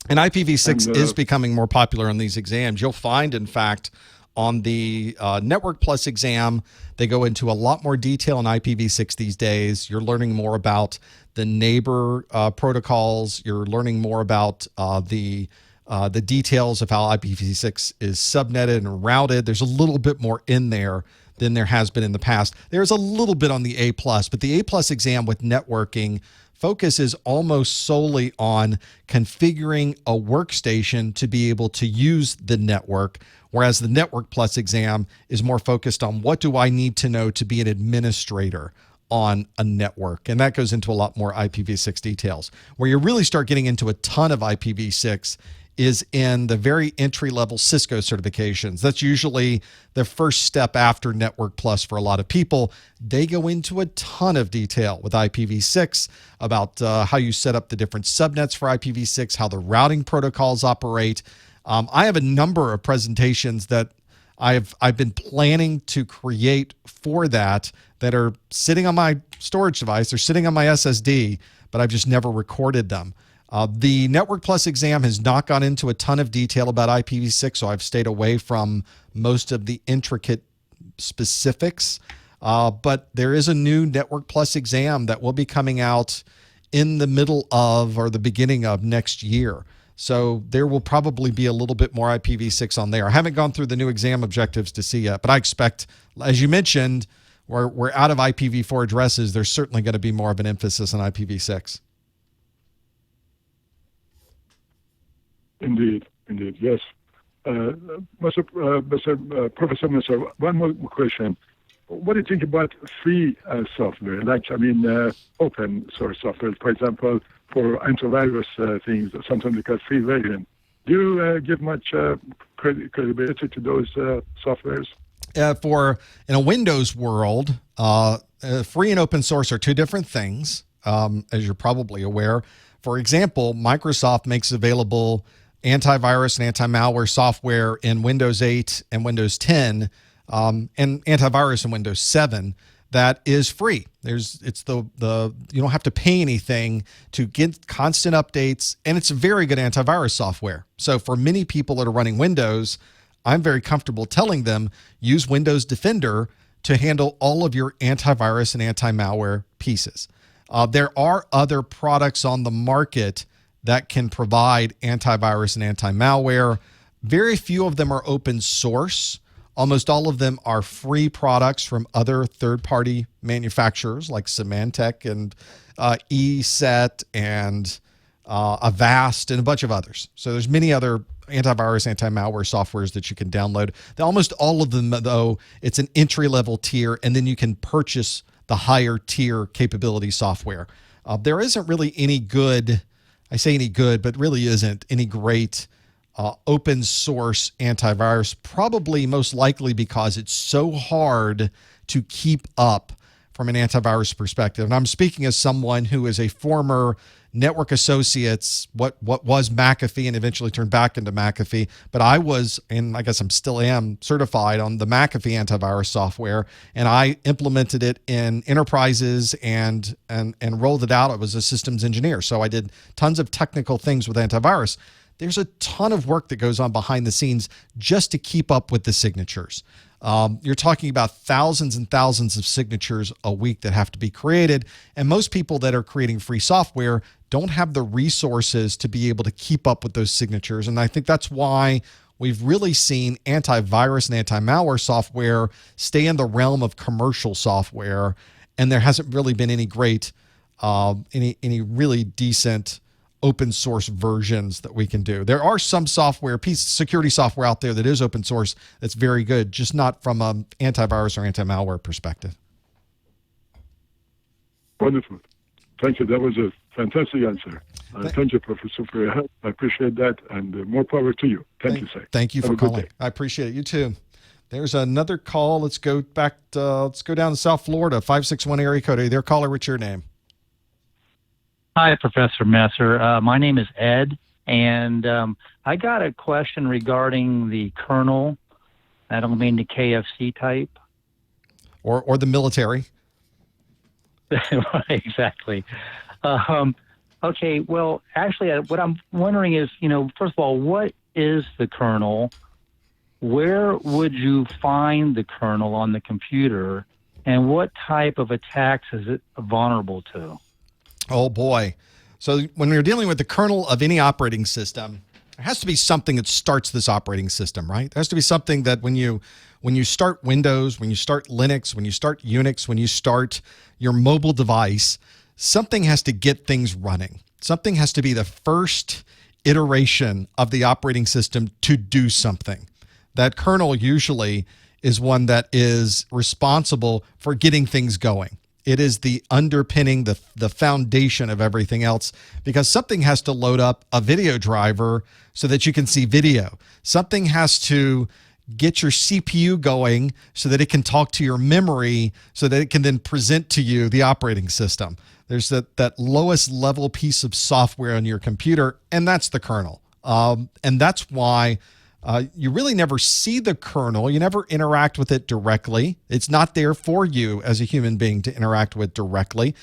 And IPv6 is becoming more popular on these exams. You'll find, in fact, on the Network Plus exam, they go into a lot more detail on IPv6 these days. You're learning more about the neighbor protocols. You're learning more about the details of how IPv6 is subnetted and routed. There's a little bit more in there than there has been in the past. There's a little bit on the A+, but the A+ exam with networking focuses almost solely on configuring a workstation to be able to use the network, whereas the Network Plus exam is more focused on what do I need to know to be an administrator on a network. And that goes into a lot more IPv6 details. Where you really start getting into a ton of IPv6 is in the very entry-level Cisco certifications. That's usually the first step after Network Plus for a lot of people. They go into a ton of detail with IPv6 about how you set up the different subnets for IPv6, how the routing protocols operate. I have a number of presentations that I've been planning to create for that are sitting on my storage device. They're sitting on my SSD, but I've just never recorded them. The Network Plus exam has not gone into a ton of detail about IPv6, so I've stayed away from most of the intricate specifics. But there is a new Network Plus exam that will be coming out in the middle of or the beginning of next year. So there will probably be a little bit more IPv6 on there. I haven't gone through the new exam objectives to see yet, but I expect, as you mentioned, we're out of IPv4 addresses. There's certainly going to be more of an emphasis on IPv6. Indeed, yes. Professor Musser, one more question. What do you think about free software, open source software, for example, for antivirus things, something like a free version? Do you give much credibility to those softwares? For in a Windows world, free and open source are two different things, as you're probably aware. For example, Microsoft makes available antivirus and anti-malware software in Windows 8 and Windows 10, and antivirus in Windows 7 that is free. You don't have to pay anything to get constant updates, and it's very good antivirus software. So for many people that are running Windows, I'm very comfortable telling them use Windows Defender to handle all of your antivirus and anti-malware pieces. There are other products on the market that can provide antivirus and anti-malware. Very few of them are open source. Almost all of them are free products from other third-party manufacturers like Symantec and ESET and Avast and a bunch of others. So there's many other antivirus, anti-malware softwares that you can download. Almost all of them, though, it's an entry-level tier, and then you can purchase the higher tier capability software. There isn't really any good, I say any good, but really isn't any great open source antivirus, probably most likely because it's so hard to keep up from an antivirus perspective. And I'm speaking as someone who is a former Network Associates, what was McAfee and eventually turned back into McAfee. But I was, and I guess I'm still am, certified on the McAfee antivirus software, and I implemented it in enterprises and rolled it out. I was a systems engineer, so I did tons of technical things with antivirus. There's a ton of work that goes on behind the scenes just to keep up with the signatures. You're talking about thousands and thousands of signatures a week that have to be created. And most people that are creating free software don't have the resources to be able to keep up with those signatures. And I think that's why we've really seen antivirus and anti-malware software stay in the realm of commercial software. And there hasn't really been any great, any really decent open source versions that we can do. There are some security software out there that is open source that's very good, just not from an antivirus or anti-malware perspective. Wonderful. Thank you. That was a fantastic answer. Thank you, Professor, for your help. I appreciate that, and more power to you. Thank you, sir. Thank you Have for a good calling. day. I appreciate it. You too. There's another call. Let's go back. Let's go down to South Florida, 561 area code. Are you there, caller? What's your name? Hi, Professor Messer. My name is Ed, and I got a question regarding the kernel. I don't mean the KFC type. Or the military. Right, exactly. Okay, well, actually, what I'm wondering is, first of all, what is the kernel? Where would you find the kernel on the computer? And what type of attacks is it vulnerable to? Oh, boy. So when you're dealing with the kernel of any operating system, there has to be something that starts this operating system, right? There has to be something that when you start Windows, when you start Linux, when you start Unix, when you start your mobile device, something has to get things running. Something has to be the first iteration of the operating system to do something. That kernel usually is one that is responsible for getting things going. It is the underpinning, the foundation of everything else, because something has to load up a video driver so that you can see video. Something has to get your CPU going so that it can talk to your memory so that it can then present to you the operating system. There's that lowest level piece of software on your computer, and that's the kernel. And that's why you really never see the kernel. You never interact with it directly. It's not there for you as a human being to interact with directly.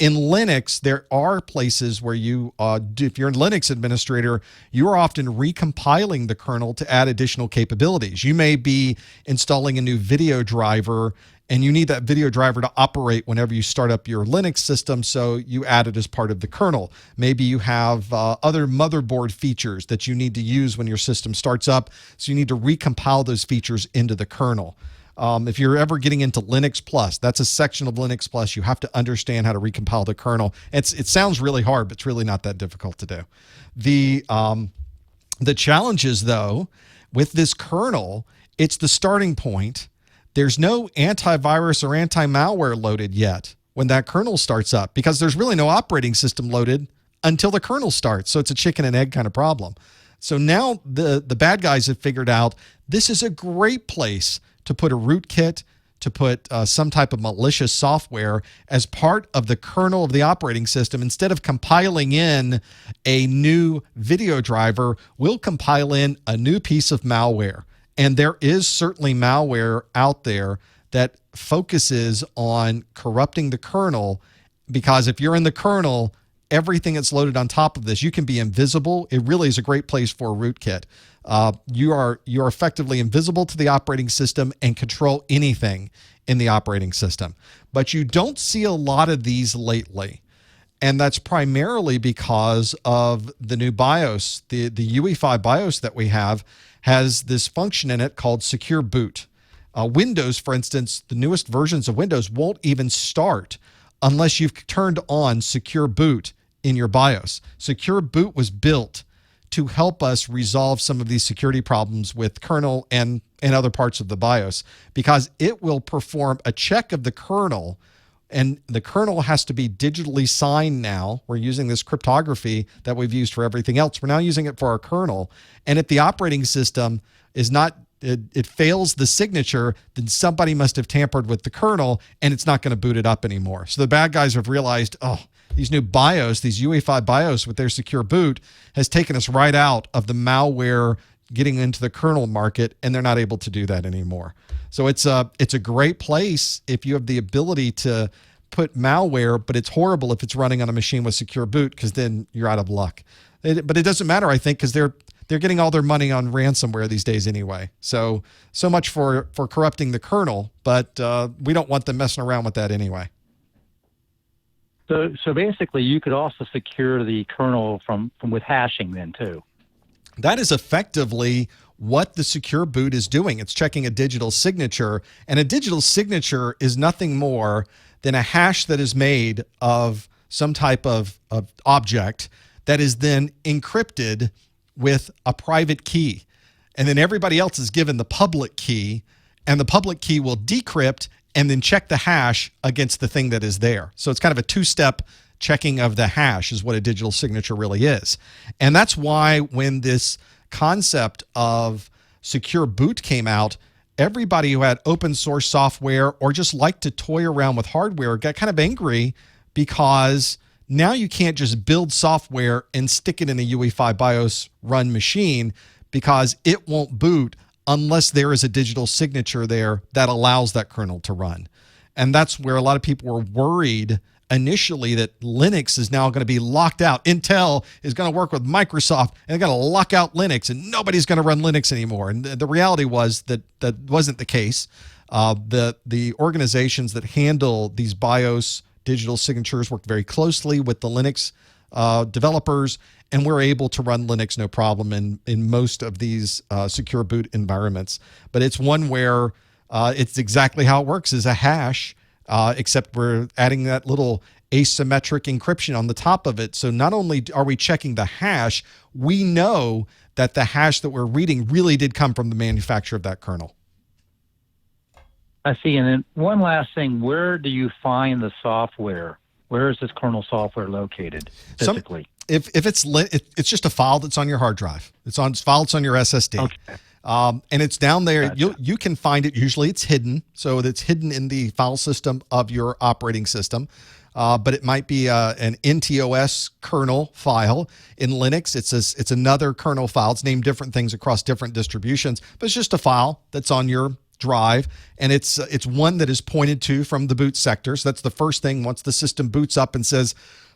In Linux, there are places where you, if you're a Linux administrator, you are often recompiling the kernel to add additional capabilities. You may be installing a new video driver, and you need that video driver to operate whenever you start up your Linux system, so you add it as part of the kernel. Maybe you have other motherboard features that you need to use when your system starts up, so you need to recompile those features into the kernel. If you're ever getting into Linux Plus, that's a section of Linux Plus. You have to understand how to recompile the kernel. It sounds really hard, but it's really not that difficult to do. The challenges, though, with this kernel, it's the starting point. There's no antivirus or anti-malware loaded yet when that kernel starts up, because there's really no operating system loaded until the kernel starts. So it's a chicken and egg kind of problem. So now the bad guys have figured out this is a great place to put a rootkit, to put some type of malicious software as part of the kernel of the operating system. Instead of compiling in a new video driver, we'll compile in a new piece of malware. And there is certainly malware out there that focuses on corrupting the kernel, because if you're in the kernel, everything that's loaded on top of this, you can be invisible. It really is a great place for a rootkit. You are effectively invisible to the operating system and control anything in the operating system. But you don't see a lot of these lately. And that's primarily because of the new BIOS. The UE5 BIOS that we have has this function in it called Secure Boot. Windows, for instance, the newest versions of Windows won't even start unless you've turned on Secure Boot in your BIOS. Secure Boot was built to help us resolve some of these security problems with kernel and other parts of the BIOS, because it will perform a check of the kernel, and the kernel has to be digitally signed now. We're using this cryptography that we've used for everything else. We're now using it for our kernel. And if the operating system is not, it fails the signature, then somebody must have tampered with the kernel, and it's not going to boot it up anymore. So the bad guys have realized, these new BIOS, these UE5 BIOS with their secure boot has taken us right out of the malware getting into the kernel market, and they're not able to do that anymore. So it's a great place if you have the ability to put malware, but it's horrible if it's running on a machine with secure boot, because then you're out of luck. But it doesn't matter, I think, because they're getting all their money on ransomware these days anyway. So much for corrupting the kernel, but we don't want them messing around with that anyway. So basically, you could also secure the kernel from with hashing then too. That is effectively what the secure boot is doing. It's checking a digital signature, and a digital signature is nothing more than a hash that is made of some type of object that is then encrypted with a private key. And then everybody else is given the public key, and the public key will decrypt and then check the hash against the thing that is there. So it's kind of a two-step checking of the hash is what a digital signature really is. And that's why when this concept of secure boot came out, everybody who had open source software or just liked to toy around with hardware got kind of angry, because now you can't just build software and stick it in a UE5 BIOS run machine, because it won't boot unless there is a digital signature there that allows that kernel to run. And that's where a lot of people were worried initially that Linux is now going to be locked out. Intel is going to work with Microsoft and they're going to lock out Linux and nobody's going to run Linux anymore. And the reality was that that wasn't the case. The organizations that handle these BIOS digital signatures worked very closely with the Linux developers, and we're able to run Linux no problem in most of these secure boot environments. But it's one where it's exactly how it works, is a hash, except we're adding that little asymmetric encryption on the top of it. So not only are we checking the hash, we know that the hash that we're reading really did come from the manufacturer of that kernel. I see. And then one last thing, where do you find the software? Where is this kernel software located physically? If it's just a file that's on your hard drive. It's a file that's on your SSD. Okay. And it's down there. Gotcha. You can find it. Usually it's hidden. So it's hidden in the file system of your operating system. But it might be an NTOS kernel file. In Linux, it's another kernel file. It's named different things across different distributions, but it's just a file that's on your drive, and it's one that is pointed to from the boot sector. So that's the first thing. Once the system boots up and says,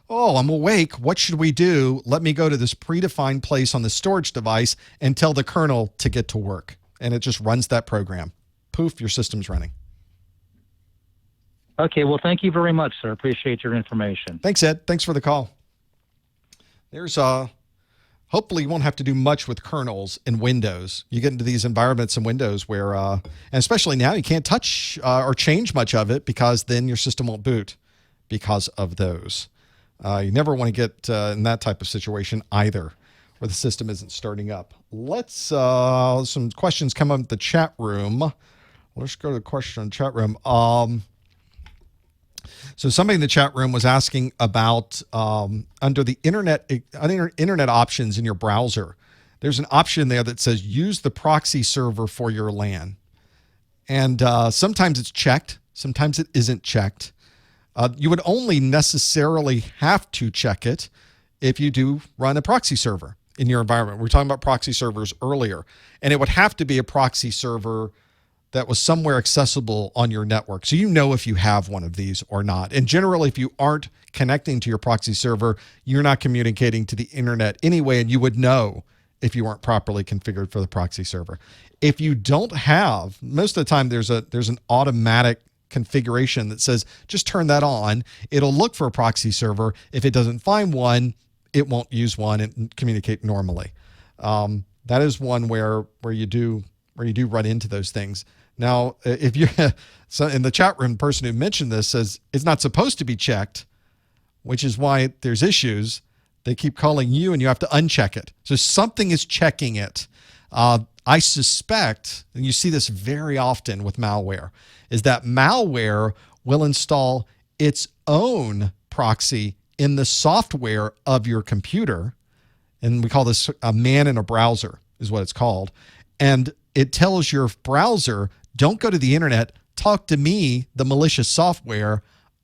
oh, I'm awake, what should we do? Let me go to this predefined place on the storage device and tell the kernel to get to work. And it just runs that program. Poof, your system's running. Okay, well, thank you very much, sir. Appreciate your information. Thanks, Ed. Thanks for the call. There's hopefully you won't have to do much with kernels in Windows. You get into these environments in Windows where, and especially now, you can't touch or change much of it, because then your system won't boot because of those. You never want to get in that type of situation either, where the system isn't starting up. Let's, some questions come up in the chat room. Let's go to the question in the chat room. So somebody in the chat room was asking about under the internet options in your browser, there's an option there that says use the proxy server for your LAN. And sometimes it's checked, sometimes it isn't checked. You would only necessarily have to check it if you do run a proxy server in your environment. We were talking about proxy servers earlier, and it would have to be a proxy server that was somewhere accessible on your network. So you know if you have one of these or not. And generally, if you aren't connecting to your proxy server, you're not communicating to the internet anyway, and you would know if you weren't properly configured for the proxy server. If you don't have, most of the time there's an automatic configuration that says, just turn that on. It'll look for a proxy server. If it doesn't find one, it won't use one and communicate normally. That is one where you do run into those things. Now, if you so in the chat room, the person who mentioned this says it's not supposed to be checked, which is why there's issues. They keep calling you and you have to uncheck it. So something is checking it. I suspect, and you see this very often with malware, is that malware will install its own proxy in the software of your computer. And we call this a man in a browser is what it's called. And it tells your browser, don't go to the internet, talk to me, the malicious software.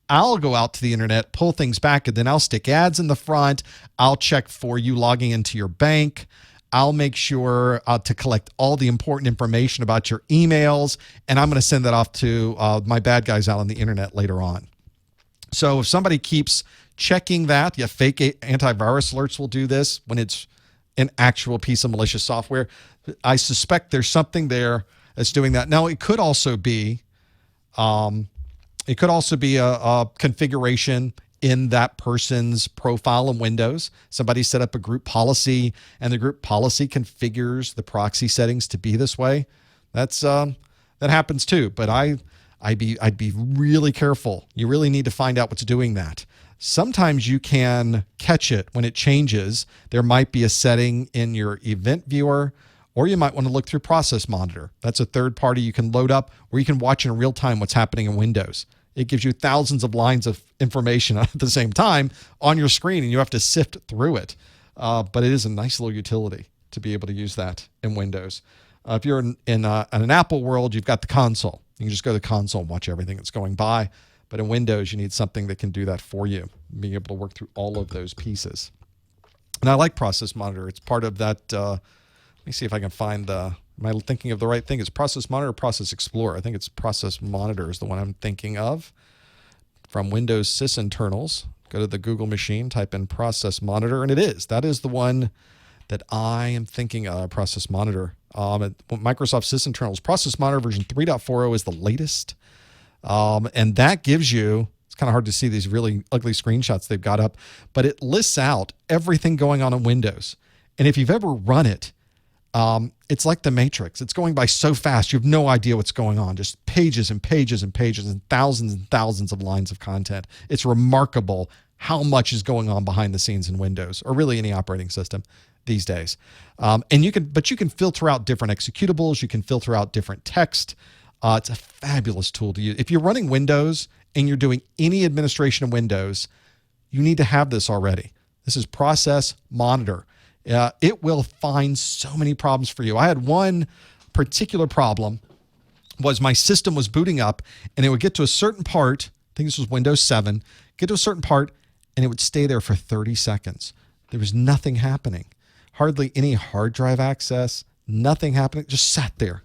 I'll go out to the internet, pull things back, and then I'll stick ads in the front. I'll check for you logging into your bank. I'll make sure to collect all the important information about your emails, and I'm going to send that off to my bad guys out on the internet later on. So if somebody keeps checking that, fake antivirus alerts will do this when it's an actual piece of malicious software. I suspect there's something there that's doing that. Now, it could also be a configuration in that person's profile in Windows. Somebody set up a group policy, and the group policy configures the proxy settings to be this way. That happens too. But I'd be really careful. You really need to find out what's doing that. Sometimes you can catch it when it changes. There might be a setting in your event viewer, or you might want to look through Process Monitor. That's a third party you can load up where you can watch in real time what's happening in Windows. It gives you thousands of lines of information at the same time on your screen, and you have to sift through it. But it is a nice little utility to be able to use that in Windows. If you're in an Apple world, you've got the console. You can just go to the console and watch everything that's going by. But in Windows, you need something that can do that for you, being able to work through all of those pieces. And I like Process Monitor. It's part of that. Let me see if I can find am I thinking of the right thing? Is Process Monitor or Process Explorer? I think it's Process Monitor is the one I'm thinking of. From Windows sysinternals, go to the Google machine, type in Process Monitor, and it is. That is the one that I am thinking of, Process Monitor. Microsoft sysinternals. Process Monitor version 3.40 is the latest. And that gives you, it's kind of hard to see these really ugly screenshots they've got up, but it lists out everything going on in Windows. And if you've ever run it, it's like the Matrix. It's going by so fast, you have no idea what's going on. Just pages and pages and pages and thousands of lines of content. It's remarkable how much is going on behind the scenes in Windows, or really any operating system these days. And you can filter out different executables. You can filter out different text. It's a fabulous tool to use. If you're running Windows and you're doing any administration of Windows, you need to have this already. This is Process Monitor. It will find so many problems for you. I had one particular problem was my system was booting up and it would get to a certain part. I think this was Windows 7, get to a certain part and it would stay there for 30 seconds. There was nothing happening. Hardly any hard drive access, nothing happening, just sat there.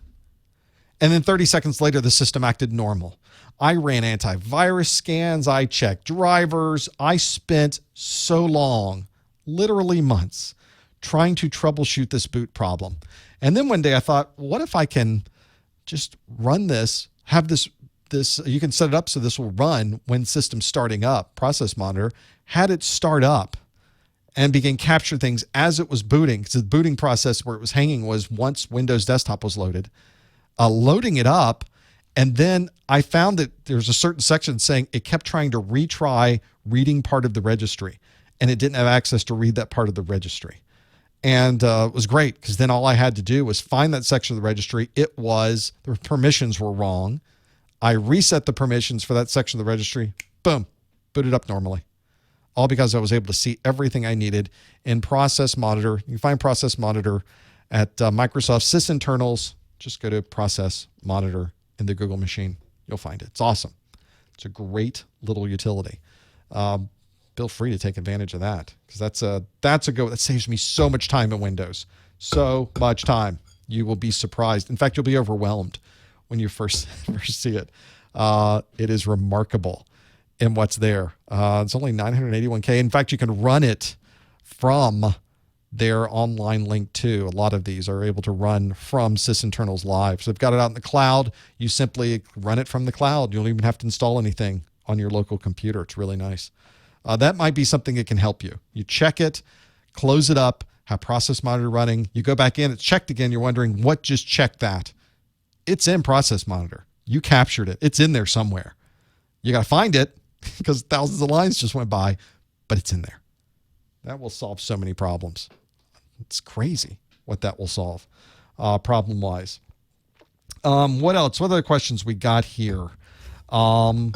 And then 30 seconds later, the system acted normal. I ran antivirus scans. I checked drivers. I spent so long, literally months, trying to troubleshoot this boot problem. And then one day I thought, what if I can just run this, have this, you can set it up so this will run when system's starting up. Process Monitor had it start up and begin capture things as it was booting. Because the booting process where it was hanging was once Windows Desktop was loaded. Loading it up, and then I found that there's a certain section saying it kept trying to retry reading part of the registry, and it didn't have access to read that part of the registry. And it was great because then all I had to do was find that section of the registry. The permissions were wrong. I reset the permissions for that section of the registry. Boom, booted up normally. All because I was able to see everything I needed in Process Monitor. You can find Process Monitor at Microsoft sysinternals. Just go to Process Monitor in the Google machine. You'll find it. It's awesome. It's a great little utility. Feel free to take advantage of that because that saves me so much time in Windows. So much time. You will be surprised. In fact, you'll be overwhelmed when you first see it. It is remarkable in what's there. It's only 981K. In fact, you can run it from their online link too. A lot of these are able to run from sysinternals live. So they've got it out in the cloud. You simply run it from the cloud. You don't even have to install anything on your local computer. It's really nice. That might be something that can help you. You check it, close it up, have Process Monitor running. You go back in, it's checked again. You're wondering what just checked that. It's in Process Monitor. You captured it. It's in there somewhere. You got to find it because thousands of lines just went by, but it's in there. That will solve so many problems. It's crazy what that will solve problem-wise. What else? What other questions we got here? Is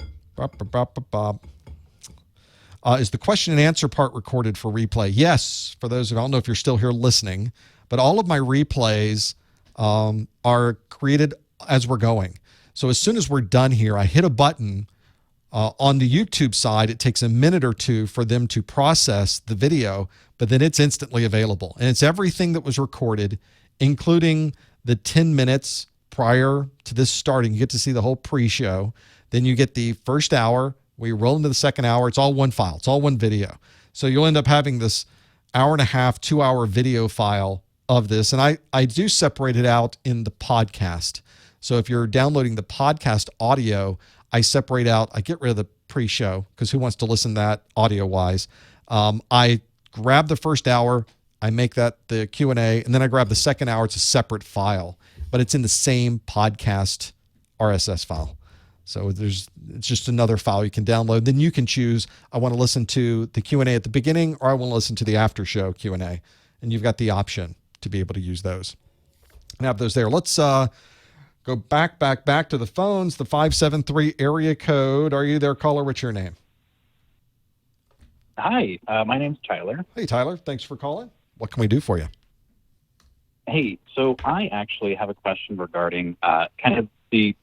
the question and answer part recorded for replay? Yes, for those who don't know if you're still here listening, but all of my replays are created as we're going. So as soon as we're done here, I hit a button. On the YouTube side, it takes a minute or two for them to process the video, but then it's instantly available. And it's everything that was recorded, including the 10 minutes prior to this starting. You get to see the whole pre-show. Then you get the first hour. We roll into the second hour. It's all one file. It's all one video. So you'll end up having this hour and a half, 2-hour video file of this. And I do separate it out in the podcast. So if you're downloading the podcast audio, I separate out, I get rid of the pre-show because who wants to listen to that audio-wise? I grab the first hour, I make that the Q&A, and then I grab the second hour. It's a separate file, but it's in the same podcast RSS file. So it's just another file you can download. Then you can choose, I want to listen to the Q&A at the beginning or I want to listen to the after show Q&A. And you've got the option to be able to use those and have those there. Let's Go back to the phones, the 573 area code. Are you there, caller? What's your name? Hi, my name's Tyler. Hey, Tyler. Thanks for calling. What can we do for you? Hey, so I actually have a question regarding kind of the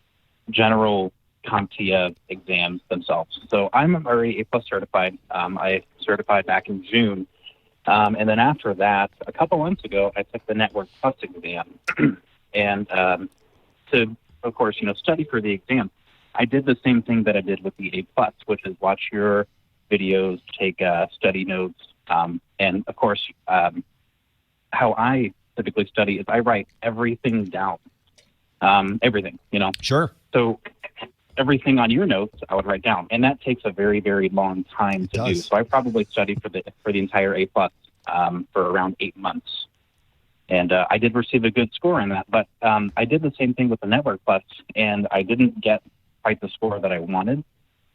general CompTIA exams themselves. So I'm already A+ certified. I certified back in June. And then after that, a couple months ago, I took the Network Plus exam. And to, of course, study for the exam, I did the same thing that I did with the A+, which is watch your videos, take study notes, and of course, how I typically study is I write everything down, everything, Sure. So everything on your notes, I would write down, and that takes a very, very long time to do. So I probably studied for the entire A+ for around 8 months. And I did receive a good score in that, but I did the same thing with the Network Plus, and I didn't get quite the score that I wanted,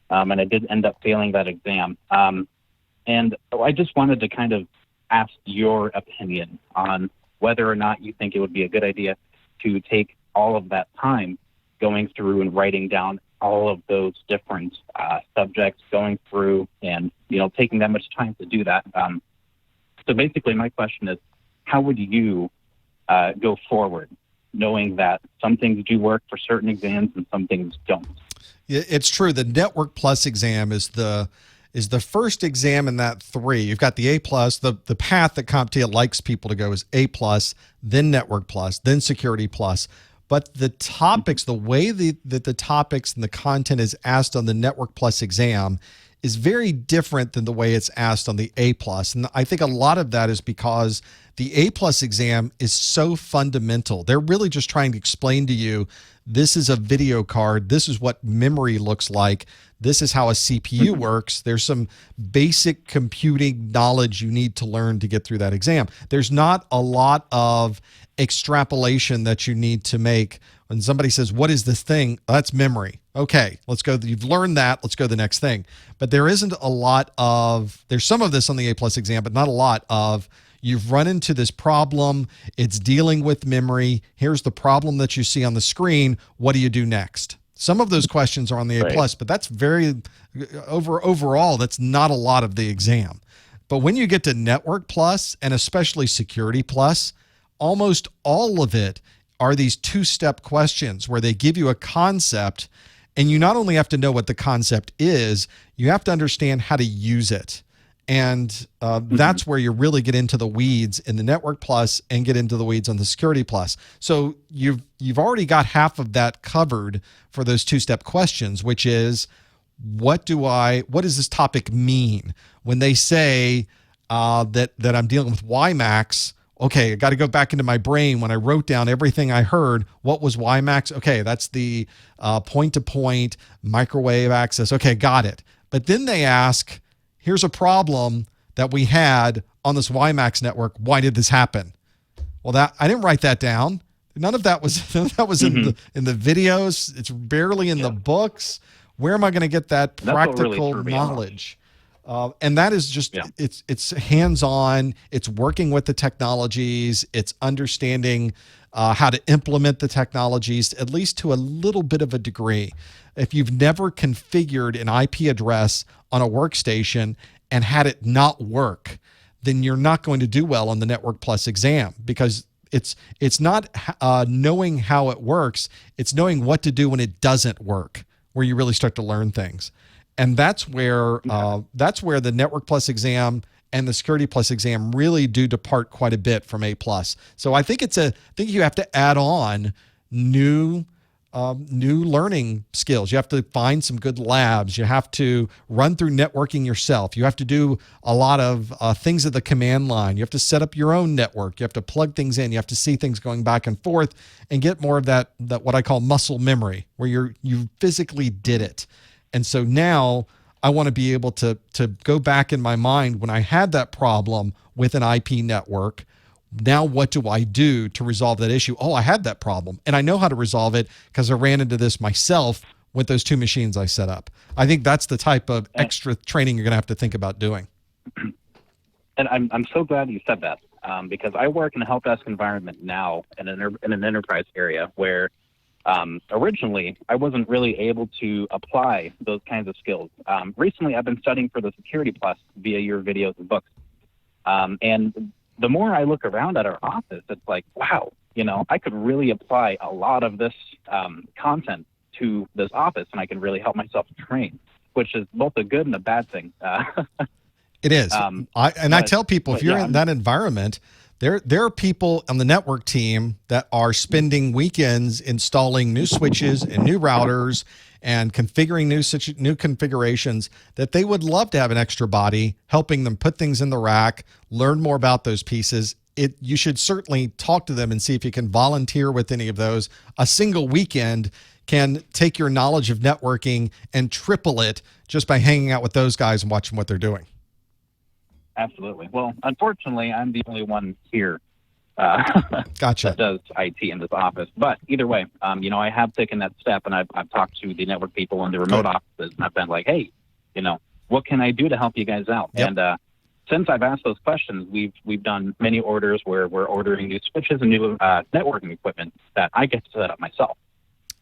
and I did end up failing that exam. And I just wanted to kind of ask your opinion on whether or not you think it would be a good idea to take all of that time going through and writing down all of those different subjects, going through and, taking that much time to do that. So basically my question is, how would you go forward, knowing that some things do work for certain exams and some things don't? Yeah, it's true. The Network Plus exam is the first exam in that 3. You've got the A+. The path that CompTIA likes people to go is A+, then Network Plus, then Security Plus. But the topics, the way that the topics and the content is asked on the Network Plus exam is very different than the way it's asked on the A+. And I think a lot of that is because the A+ exam is so fundamental. They're really just trying to explain to you, this is a video card. This is what memory looks like. This is how a CPU works. There's some basic computing knowledge you need to learn to get through that exam. There's not a lot of extrapolation that you need to make. When somebody says, what is this thing? That's memory. Okay, let's go. You've learned that. Let's go to the next thing. But there isn't a lot of, there's some of this on the A+ exam, but not a lot of, you've run into this problem. It's dealing with memory. Here's the problem that you see on the screen. What do you do next? Some of those questions are on the A+, but that's very, overall, that's not a lot of the exam. But when you get to Network Plus, and especially Security Plus, almost all of it are these 2-step questions where they give you a concept, and you not only have to know what the concept is, you have to understand how to use it. And that's where you really get into the weeds in the Network Plus and get into the weeds on the Security Plus. So you've already got half of that covered for those 2-step questions, which is, what does this topic mean? When they say that I'm dealing with WiMAX, okay, I got to go back into my brain. When I wrote down everything I heard, what was WiMAX? Okay, that's the point-to-point microwave access. Okay, got it. But then they ask, here's a problem that we had on this WiMAX network. Why did this happen? Well, I didn't write that down. None of that was in the videos. It's barely in the books. Where am I going to get that practical knowledge? And that is just, it's hands-on. It's working with the technologies. It's understanding how to implement the technologies, at least to a little bit of a degree. If you've never configured an IP address on a workstation and had it not work, then you're not going to do well on the Network Plus exam, because it's not knowing how it works. It's knowing what to do when it doesn't work, where you really start to learn things. And that's where the Network Plus exam and the Security Plus exam really do depart quite a bit from A+. So I think you have to add on new learning skills. You have to find some good labs. You have to run through networking yourself. You have to do a lot of things at the command line. You have to set up your own network. You have to plug things in. You have to see things going back and forth and get more of that what I call muscle memory, where you physically did it. And so now I want to be able to go back in my mind when I had that problem with an IP network. Now what do I do to resolve that issue? Oh, I had that problem, and I know how to resolve it because I ran into this myself with those 2 machines I set up. I think that's the type of extra training you're going to have to think about doing. And I'm so glad you said that, because I work in a help desk environment now in an enterprise area where Originally, I wasn't really able to apply those kinds of skills. Recently, I've been studying for the Security Plus via your videos and books. And the more I look around at our office, it's like, wow, I could really apply a lot of this content to this office, and I can really help myself train, which is both a good and a bad thing. It is. I tell people, if you're in that environment, there are people on the network team that are spending weekends installing new switches and new routers and configuring new configurations that they would love to have an extra body helping them put things in the rack, learn more about those pieces. You should certainly talk to them and see if you can volunteer with any of those. A single weekend can take your knowledge of networking and triple it just by hanging out with those guys and watching what they're doing. Absolutely. Well, unfortunately, I'm the only one here Gotcha. that does IT in this office. But either way, I have taken that step, and I've talked to the network people in the remote offices, and I've been like, hey, what can I do to help you guys out? Yep. And since I've asked those questions, we've done many orders where we're ordering new switches and new networking equipment that I get to set up myself.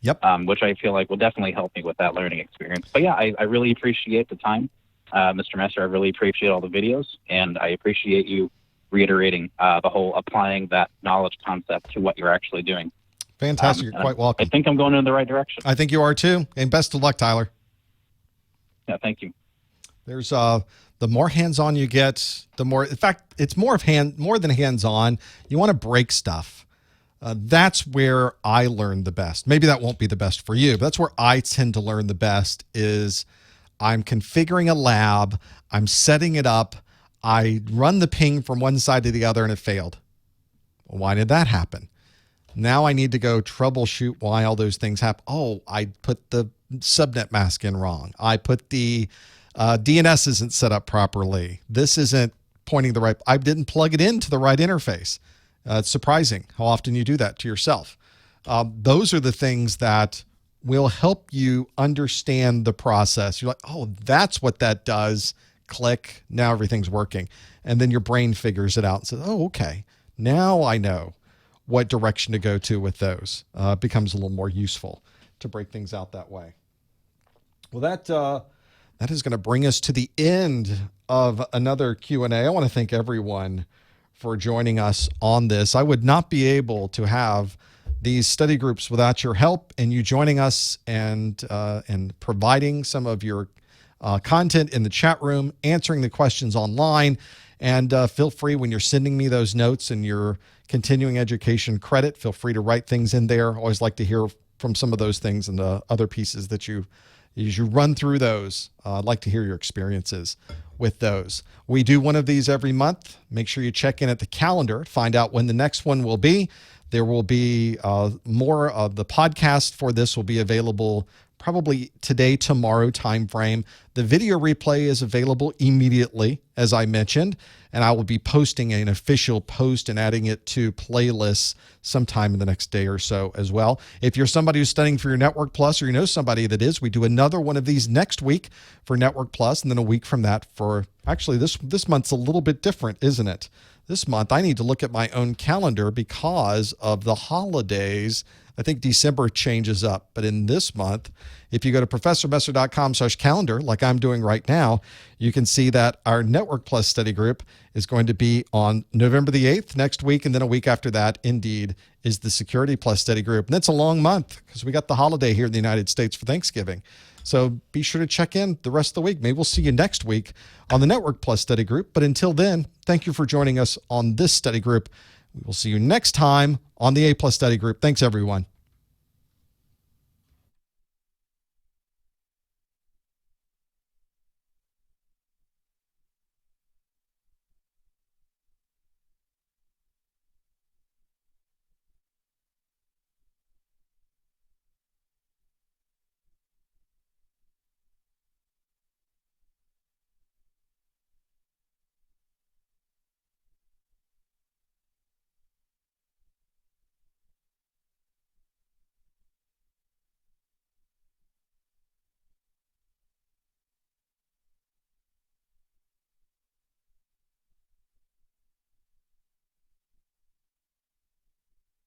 Yep. Which I feel like will definitely help me with that learning experience. But yeah, I really appreciate the time, Mr. Messer. I really appreciate all the videos, and I appreciate you reiterating the whole applying that knowledge concept to what you're actually doing. Fantastic. You're quite welcome. I think I'm going in the right direction. I think you are too. And best of luck, Tyler. Yeah, thank you. There's the more hands-on you get, the more, in fact, it's more than hands-on. You want to break stuff. That's where I learn the best. Maybe that won't be the best for you, but that's where I tend to learn the best is I'm configuring a lab, I'm setting it up, I run the ping from one side to the other and it failed. Well, why did that happen? Now I need to go troubleshoot why all those things happen. Oh, I put the subnet mask in wrong. I put the DNS isn't set up properly. This isn't pointing the right, I didn't plug it into the right interface. It's surprising how often you do that to yourself. Those are the things that will help you understand the process. You're like, oh, that's what that does. Click. Now everything's working. And then your brain figures it out and says, oh, okay. Now I know what direction to go to with those. It becomes a little more useful to break things out that way. Well, that is going to bring us to the end of another Q&A. I want to thank everyone for joining us on this. I would not be able to have these study groups without your help and you joining us and providing some of your content in the chat room, answering the questions online. And feel free when you're sending me those notes and your continuing education credit, feel free to write things in there. Always like to hear from some of those things and the other pieces that as you run through those. I'd like to hear your experiences with those. We do one of these every month. Make sure you check in at the calendar, find out when the next one will be. There will be more of the podcast for this will be available probably today, tomorrow timeframe. The video replay is available immediately, as I mentioned, and I will be posting an official post and adding it to playlists sometime in the next day or so as well. If you're somebody who's studying for your Network Plus or you know somebody that is, we do another one of these next week for Network Plus, and then a week from that for, actually this month's a little bit different, isn't it? This month, I need to look at my own calendar because of the holidays. I think December changes up, but in this month, if you go to professormesser.com/calendar, like I'm doing right now, you can see that our Network Plus study group is going to be on November the 8th next week, and then a week after that, indeed, is the Security Plus study group. And that's a long month because we got the holiday here in the United States for Thanksgiving. So be sure to check in the rest of the week. Maybe we'll see you next week on the Network Plus study group. But until then, thank you for joining us on this study group. We will see you next time on the A Plus study group. Thanks, everyone.